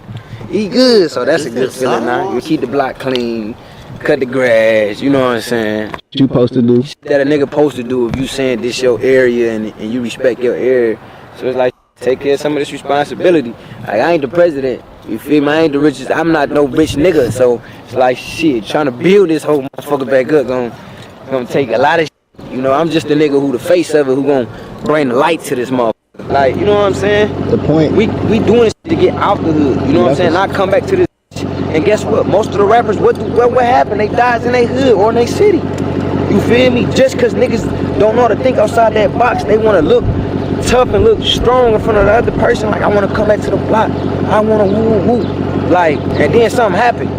Speaker 7: He good, so that's a good feeling now. You keep the block clean, cut the grass, you know what I'm saying?
Speaker 11: What you supposed to do?
Speaker 7: That a nigga supposed to do if you saying this your area and you respect your area. So it's like, take care of some of this responsibility. Like, I ain't the president, you feel me? I ain't the richest, I'm not no rich nigga. So it's like, shit, trying to build this whole motherfucker back up gonna take a lot of shit. You know, I'm just the nigga who the face of it, who gonna bring the light to this motherfucker. Like, you know what I'm saying?
Speaker 11: The point.
Speaker 7: We doing this to get out the hood. You know what I'm saying? Not come back to this. And guess what? Most of the rappers, what happened? They dies in their hood or in their city. You feel me? Just cause niggas don't know how to think outside that box, they wanna look tough and look strong in front of the other person. Like, I wanna come back to the block. I wanna woo. Like, and then something happened.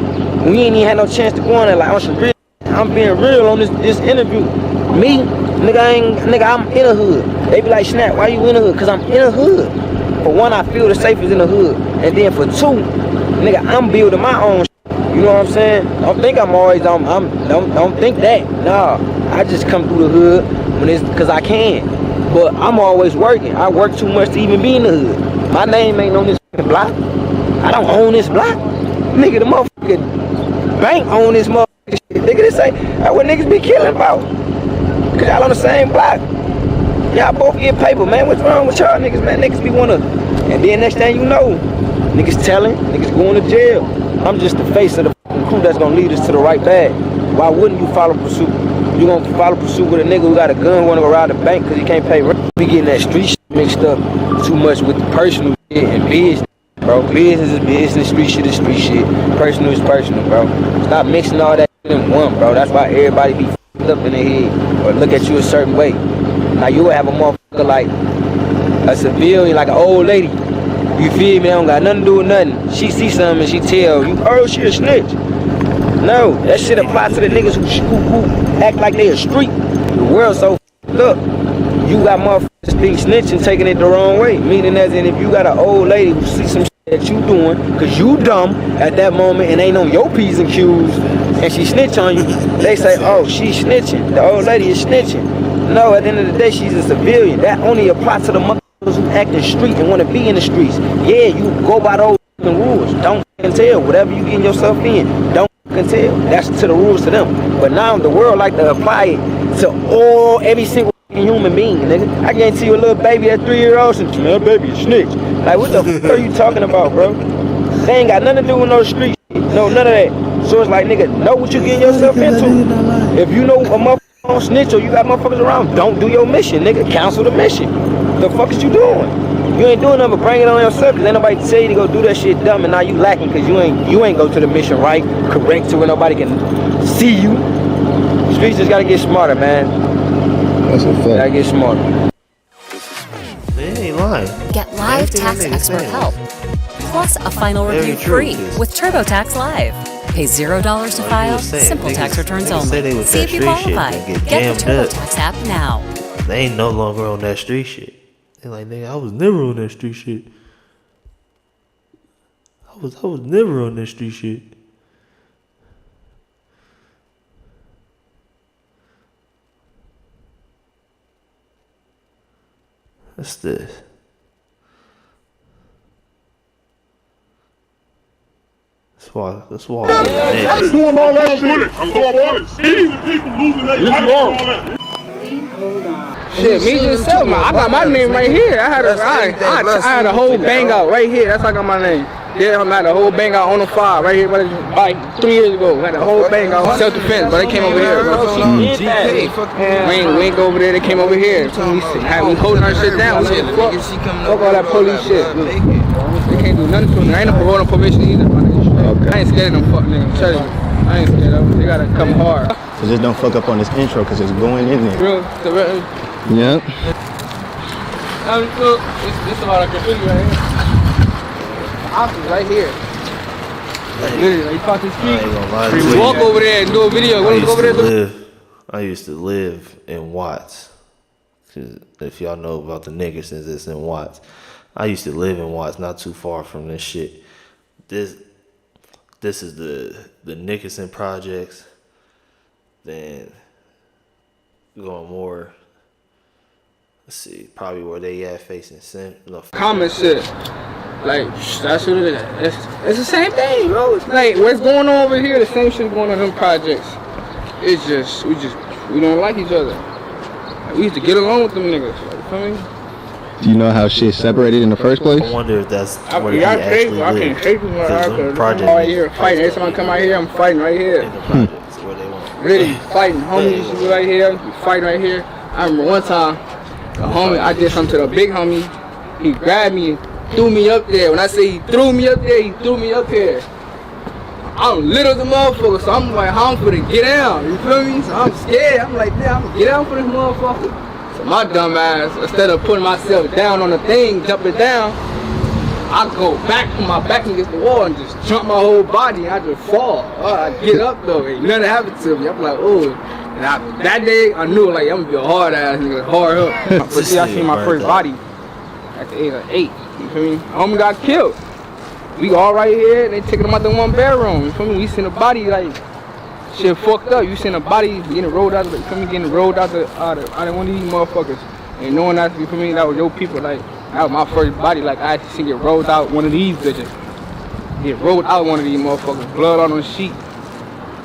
Speaker 7: We ain't even had no chance to go on there. Like, on some real, I'm being real on this interview. Me, nigga, I'm in the hood. They be like, Snap, why you in the hood? Cause I'm in the hood. For one, I feel the safest in the hood. And then for two, nigga, I'm building my own shit. You know what I'm saying? Don't think I'm always don't think that. Nah, I just come through the hood when it's cause I can. But I'm always working. I work too much to even be in the hood. My name ain't on this block. I don't own this block. Nigga, the motherfucking bank own this motherfucking shit. Nigga, they say, that's what niggas be killing about. Cause y'all on the same block. Y'all both get paper, man. What's wrong with y'all niggas, man? Niggas be wanna, and then next thing you know, niggas telling, niggas going to jail. I'm just the face of the crew that's gonna lead us to the right bag. Why wouldn't you follow pursuit? You gonna follow pursuit with a nigga who got a gun, wanna go rob the bank cause he can't pay rent? We getting that street shit mixed up too much with the personal shit and business, bro. Business is business, street shit is street shit. Personal is personal, bro. Stop mixing all that in one, bro. That's why everybody be up in their head or look at you a certain way. Now you will have a motherfucker like a civilian, like an old lady. You feel me? They don't got nothing to do with nothing. She see something and she tell you, oh, she a snitch. No, that shit apply to the niggas who act like they a street. The world so up. You got motherfuckers being snitching, taking it the wrong way. Meaning as in if you got an old lady who see some shit that you doing, cause you dumb at that moment and ain't on your P's and Q's, and she snitch on you, they say, oh, she's snitching. The old lady is snitching. No, at the end of the day, she's a civilian. That only applies to the motherfuckers who act in the street and want to be in the streets. Yeah, you go by those rules. Don't tell. Whatever you getting yourself in, don't can tell. That's to the rules to them. But now the world like to apply it to every single human being, nigga. I guarantee you a little baby at 3-year-old and that baby a snitch. Like, what the fuck are you talking about, bro? They ain't got nothing to do with no street shit. No, none of that. So it's like, nigga, know what you getting yourself into. If you know a motherfucker on snitch or you got motherfuckers around, don't do your mission, nigga. Cancel the mission. The fuck is you doing? You ain't doing nothing but bring it on yourself, cause ain't nobody tell you to go do that shit dumb, and now you lacking cause you ain't go to the mission right, correct, to where nobody can see you. Streets just gotta get smarter, man.
Speaker 11: That's a fact.
Speaker 7: Gotta get smarter.
Speaker 1: They ain't lying.
Speaker 19: Get live tax expert help, plus a final review free with TurboTax Live. Pay $0 to file, simple tax returns only. See if you qualify. Get the TurboTax app now.
Speaker 1: They ain't no longer on that street shit. They like, nigga, I was never on that street shit. I was never on that street shit. What's this? Let's walk through the next.
Speaker 2: I'm doing all that shit. I'm doing all that shit. People losing their life and all that.
Speaker 7: Shit, me just selling I got my name right here. I had a whole bang out right here. That's like on my name. Yeah, I had a whole bang out on the file right here, like 3 years ago. I had a whole bang out self-defense, but they came over here. We ain't go over there. They came over here. We holding our shit down. Fuck all that police shit. They can't do nothing to me. I ain't no parole on probation either. I ain't scared of them fuck niggas. I'm telling you, I ain't scared of them. They gotta come hard.
Speaker 11: So just don't fuck up on this intro, cause it's going in there. Yep.
Speaker 7: This is about a graffiti right here. House is right here. Literally, you caught this street. We walk over there and do a video.
Speaker 1: I used to live in Watts. If y'all know about the Nickersons, it's in Watts. I used to live in Watts, not too far from this shit. This is the Nickerson projects. Then going more. Let's see, probably where they at facing
Speaker 7: Common shit. Like, that's what it is. It's the same thing, bro. It's like, what's going on over here, the same shit going on in them projects. It's just, we don't like each other. Like, we used to get along with them niggas. Like, you feel me?
Speaker 11: Do you know how shit separated in the first place?
Speaker 1: I wonder if that's where he
Speaker 7: I
Speaker 1: actually
Speaker 7: can't hate this motherfucker. I'm right here fighting. Every time I come out here, I'm fighting right here. Really fighting. Homies right here. We fighting right here. I remember one time, the homie, I did something to the big homie. He grabbed me and threw me up there. When I say he threw me up there, he threw me up here. I'm little as a motherfucker, so I'm like, how I'm gonna get down? You feel me? So I'm scared. I'm like, damn, I'm gonna get down for this motherfucker. So my dumb ass, instead of putting myself down on the thing, jumping down, I go back, put my back against the wall and just jump my whole body and I just fall. I get up though, ain't nothing happened to me. I'm like, oh. And that day, I knew like I'm gonna be a hard ass nigga, hard up. But see, I seen my first body at the age of 8. You feel me? Homie got killed. We all right here, and they taking him out the one bedroom. You feel me? We seen a body like shit fucked up. You seen a body getting rolled out of the, you feel me? Getting rolled out of one of these motherfuckers. And knowing that, you feel me? That was your people. Like that was my first body. Like I actually seen get rolled out one of these bitches. Get rolled out one of these motherfuckers. Blood on the sheet.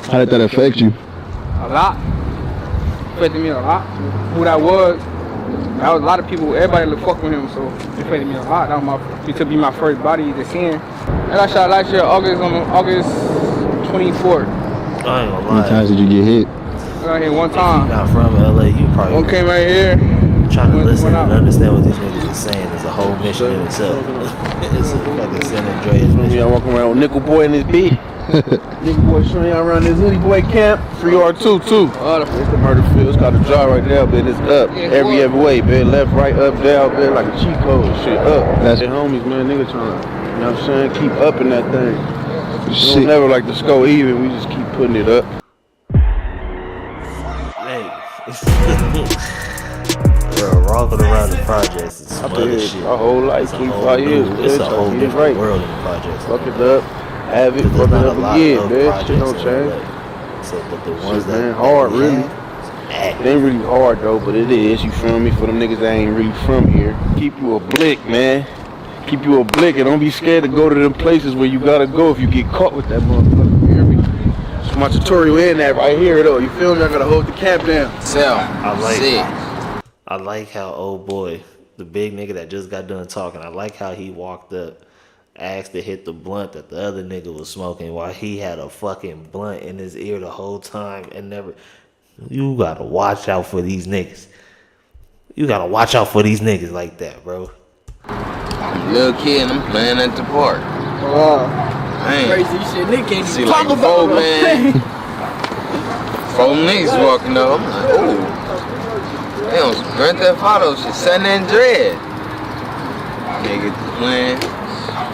Speaker 11: How did that affect you?
Speaker 7: A lot. Affected me a lot. Who that was. That was a lot of people, everybody look fuck with him, so it affected me a lot. That was he took me my first body to see him. And I shot last year, August 24th.
Speaker 1: I ain't gonna lie.
Speaker 11: How many times did you get hit?
Speaker 7: I got hit one time.
Speaker 1: If you're not from LA, you probably
Speaker 7: one came right here.
Speaker 1: Trying to listen and understand what these niggas are saying is a whole mission in itself. It's a fucking San Andreas mission.
Speaker 12: I'm walking around with Nickel Boy in his beat. Nigga boy showing y'all around this hoodie boy camp. Free R2 too. It's the murder field. It's got a jar right there, but it's up. Every way, man. Left, right, up, down, man. Like a cheat code. Shit up. That's it, homies, man. Nigga trying to, you know what I'm saying? Keep up in that thing. We don't never like to score even. We just keep putting it up.
Speaker 1: Hey. Bro, walking around the projects is some other shit.
Speaker 12: My whole life, 25 years.
Speaker 1: It's a whole different world in the projects.
Speaker 12: Fuck it up. Have it, fuck it up again, man. Shit don't change.
Speaker 1: So, but the ones
Speaker 12: shit, man, hard, really. It ain't really hard, though, but it is, you feel me? For them niggas that ain't really from here. Keep you a blick, man. Keep you a blick, and don't be scared to go to them places where you gotta go if you get caught with that motherfucker, you hear me? my tutorial in that right here though. You feel me? I gotta hold the cap down.
Speaker 1: I like how old boy, the big nigga that just got done talking, I like how he walked up, asked to hit the blunt that the other nigga was smoking while he had a fucking blunt in his ear the whole time and never. You gotta watch out for these niggas. You gotta watch out for these niggas like that, bro.
Speaker 7: I'm a little kid and I'm playing at the park. Man.
Speaker 10: Crazy shit. Nigga can't
Speaker 7: See
Speaker 10: even
Speaker 7: like
Speaker 10: talk
Speaker 7: four
Speaker 10: about
Speaker 7: man, 4 niggas walking up. I'm like, ooh. They on some Grand Theft Auto shit, San Andreas. Nigga playing.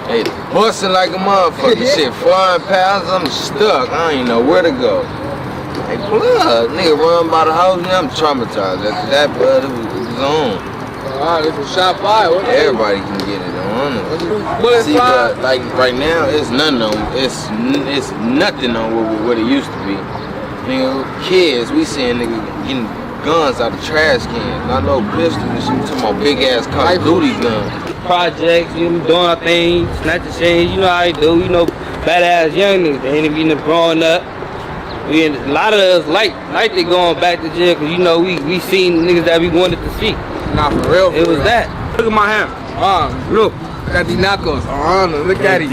Speaker 7: They busting like a motherfucker. Shit flying past, I'm stuck. I don't even know where to go. Hey, blood, nigga run by the house, and I'm traumatized. After that, blood, it was on.
Speaker 10: This was shot fire.
Speaker 7: Everybody can get it on. See, but like right now, it's nothing on. It's nothing on what it used to be. Nigga, kids, we seeing niggas getting guns out of trash cans. Not no pistols and shit. We talking about big ass Call of Duty guns.
Speaker 14: Projects, you know, doing our thing, snatching chains, you know how they do. You know, badass young niggas. They ain't even growing up. A lot of us like they going back to jail because you know we seen niggas that we wanted to see.
Speaker 10: Nah, for real.
Speaker 14: It was that. Look at my hand.
Speaker 10: Look. Got these knuckles. Look at it.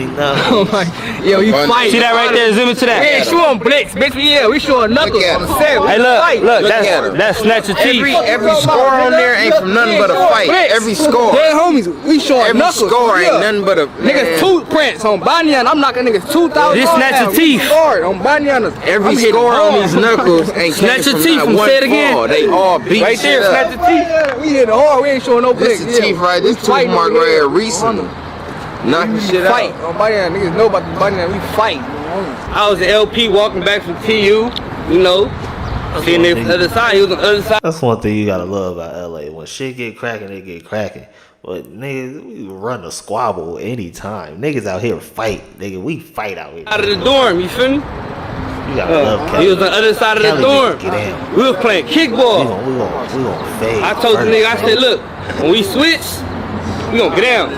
Speaker 10: Oh my. Yo, you fight.
Speaker 14: See that right there? Zoom into that.
Speaker 10: Yeah, show them blitz, bitch. Yeah, we showing knuckles on the set.
Speaker 14: Hey, look, that's snatch your teeth.
Speaker 7: Every score on there ain't from nothing but a fight. Every score.
Speaker 10: Yeah, homies, we showing knuckles.
Speaker 7: Every score ain't nothing but a
Speaker 10: niggas tooth prints on Banyan. I'm knocking niggas 2,000.
Speaker 14: This snatch your teeth.
Speaker 10: On Banyan.
Speaker 7: Every score on these knuckles ain't
Speaker 14: snatch your teeth from say it again.
Speaker 7: They all beat
Speaker 14: right there. Snatch your teeth.
Speaker 10: We hit hard. We ain't showing no
Speaker 7: blitz. This the teeth right. This tooth mark right here recently. Knocking shit
Speaker 10: fight.
Speaker 7: out.
Speaker 10: On Banyan, niggas know about the Banyan. We fight.
Speaker 14: I was an LP walking back from TU, you know. Seeing the other side, he was on the other side.
Speaker 1: That's one thing you gotta love about LA. When shit get cracking, they get cracking. But niggas, we run a squabble anytime. Niggas out here fight. Nigga, we fight out here.
Speaker 14: Out of the dorm, you feel me?
Speaker 1: You gotta love Kelly.
Speaker 14: He was on the other side of the dorm. We was playing kickball.
Speaker 1: We gon' fade.
Speaker 14: I told the nigga, I said, look, when we switch, we gon' get down.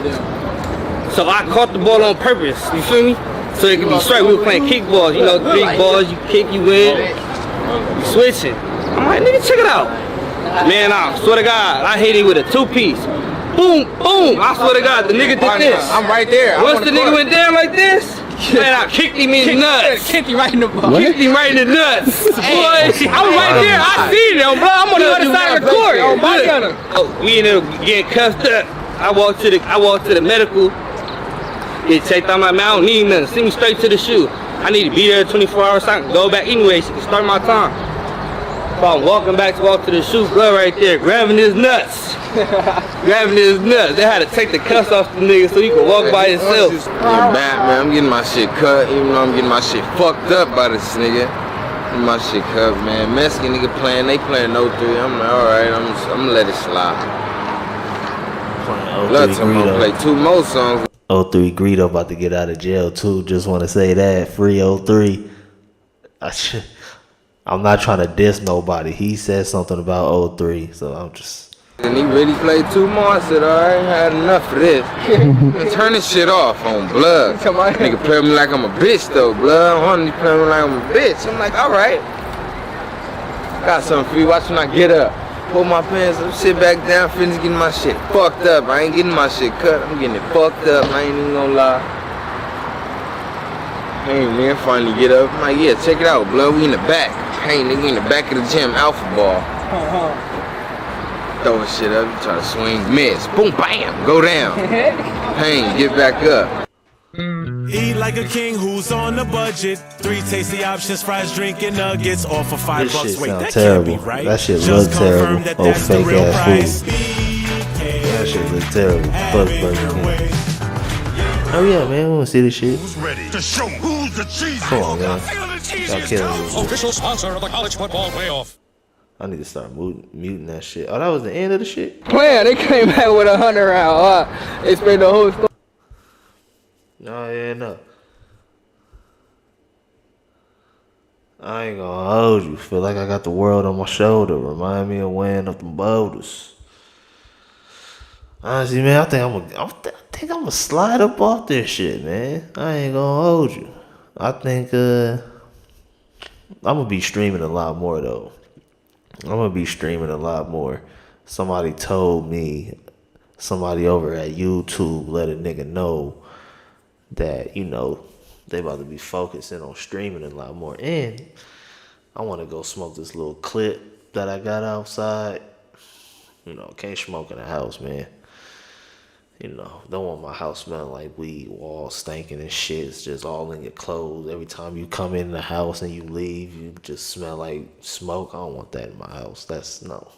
Speaker 14: So I caught the ball on purpose, you feel me? So it could be straight. We were playing kickballs, you know, 3 balls, you kick, you win. You switching. I'm like, nigga, check it out. Man, I swear to God, I hit him with a 2-piece. Boom, boom. I swear to God, the nigga did this.
Speaker 10: I'm right there.
Speaker 14: Once the nigga went down like this, man, I kicked him in the nuts.
Speaker 10: Kicked him right in the butt.
Speaker 14: Kicked him right in the nuts. Boy, I was right there. I seen him, bro. I'm on the other side of the court. We ended up getting cuffed up. I walked to the medical. Get checked out. My man, I don't need nothing. Send me straight to the shoe. I need to be there 24 hours so I can go back anyway. She can start my time. So I'm walking back to walk to the shoe, blood right there, grabbing his nuts. Grabbing his nuts. They had to take the cuffs off the nigga so he could walk by himself.
Speaker 7: Bad, man. I'm getting my shit cut, even though I'm getting my shit fucked up by this nigga. Getting my shit cut, man. Mexican nigga playing, they playing 03. I'm like, alright, I'm gonna let it slide. Let's play 2 more songs.
Speaker 1: 03 Greedo about to get out of jail too. Just want to say that. Free 03. I'm not trying to diss nobody. He said something about 03, so I'm just.
Speaker 7: And he really played 2 more. I said, alright, I had enough of this. Turn this shit off on blood. Nigga play me like I'm a bitch though, blood. Honey play me like I'm a bitch. I'm like, alright. Got something for you. Watch when I get up. Pull my pants up, sit back down, finish getting my shit fucked up. I ain't getting my shit cut, I'm getting it fucked up, I ain't even gonna lie. Hey man, finally get up. I'm like, yeah, check it out, blood, we in the back. Hey nigga, in the back of the gym, alpha ball. Throw shit up, try to swing, miss, boom, bam, go down. Pain, get back up.
Speaker 20: Eat like a king who's on a budget. 3 tasty options, fries, drink, and nuggets, all for $5.
Speaker 1: This shit
Speaker 20: Wait,
Speaker 1: sound
Speaker 20: that
Speaker 1: terrible.
Speaker 20: can't be right.
Speaker 1: That shit
Speaker 20: Just
Speaker 1: look terrible.
Speaker 20: confirm that
Speaker 1: Oh,
Speaker 20: that's the
Speaker 1: fake
Speaker 20: real
Speaker 1: ass
Speaker 20: price.
Speaker 1: food. That shit look terrible. Fuck Burger King. Oh yeah, man, we wanna see this shit.
Speaker 20: Who's ready to show who's the cheese?
Speaker 1: Come on, man. Y'all killing me.
Speaker 20: Official sponsor of the college football playoff.
Speaker 1: I need to start muting that shit. Oh, that was the end of the shit?
Speaker 10: Man, they came back with 100 round. They spent the whole story.
Speaker 1: No, yeah, no. I ain't gonna hold you. Feel like I got the world on my shoulder. Remind me of weighing up them boulders. Honestly, man, I think I'm gonna slide up off this shit, man. I ain't gonna hold you. I think I'm gonna be streaming a lot more though. I'm gonna be streaming a lot more. Somebody told me, somebody over at YouTube let a nigga know that, you know, they about to be focusing on streaming a lot more. And I want to go smoke this little clip that I got outside. You know, can't smoke in the house, man. You know, don't want my house smelling like weed, walls stinking and shit. It's just all in your clothes. Every time you come in the house and you leave, you just smell like smoke. I don't want that in my house. That's no.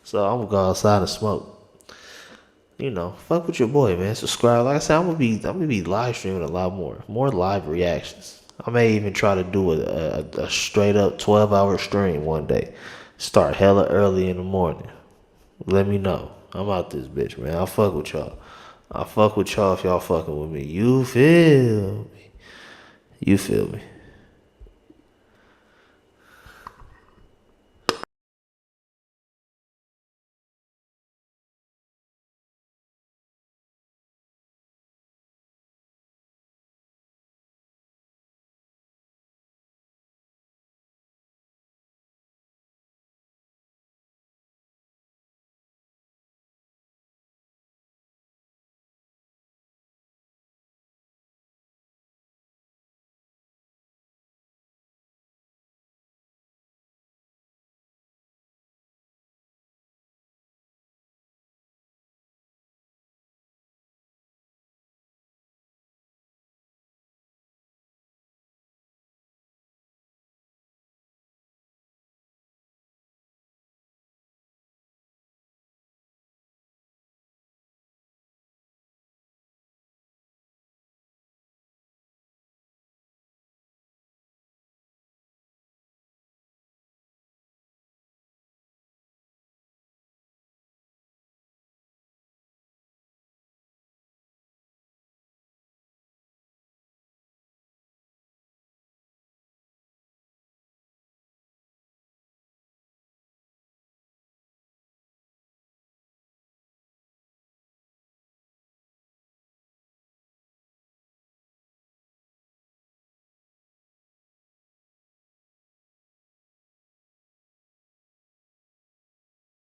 Speaker 1: So I'm gonna go outside and smoke. You know, fuck with your boy, man. Subscribe. Like I said, I'm gonna be live streaming a lot more live reactions. I may even try to do a straight up 12-hour stream one day. Start hella early in the morning. Let me know. I'm out this bitch, man. I'll fuck with y'all. I'll fuck with y'all if y'all fucking with me. You feel me? You feel me?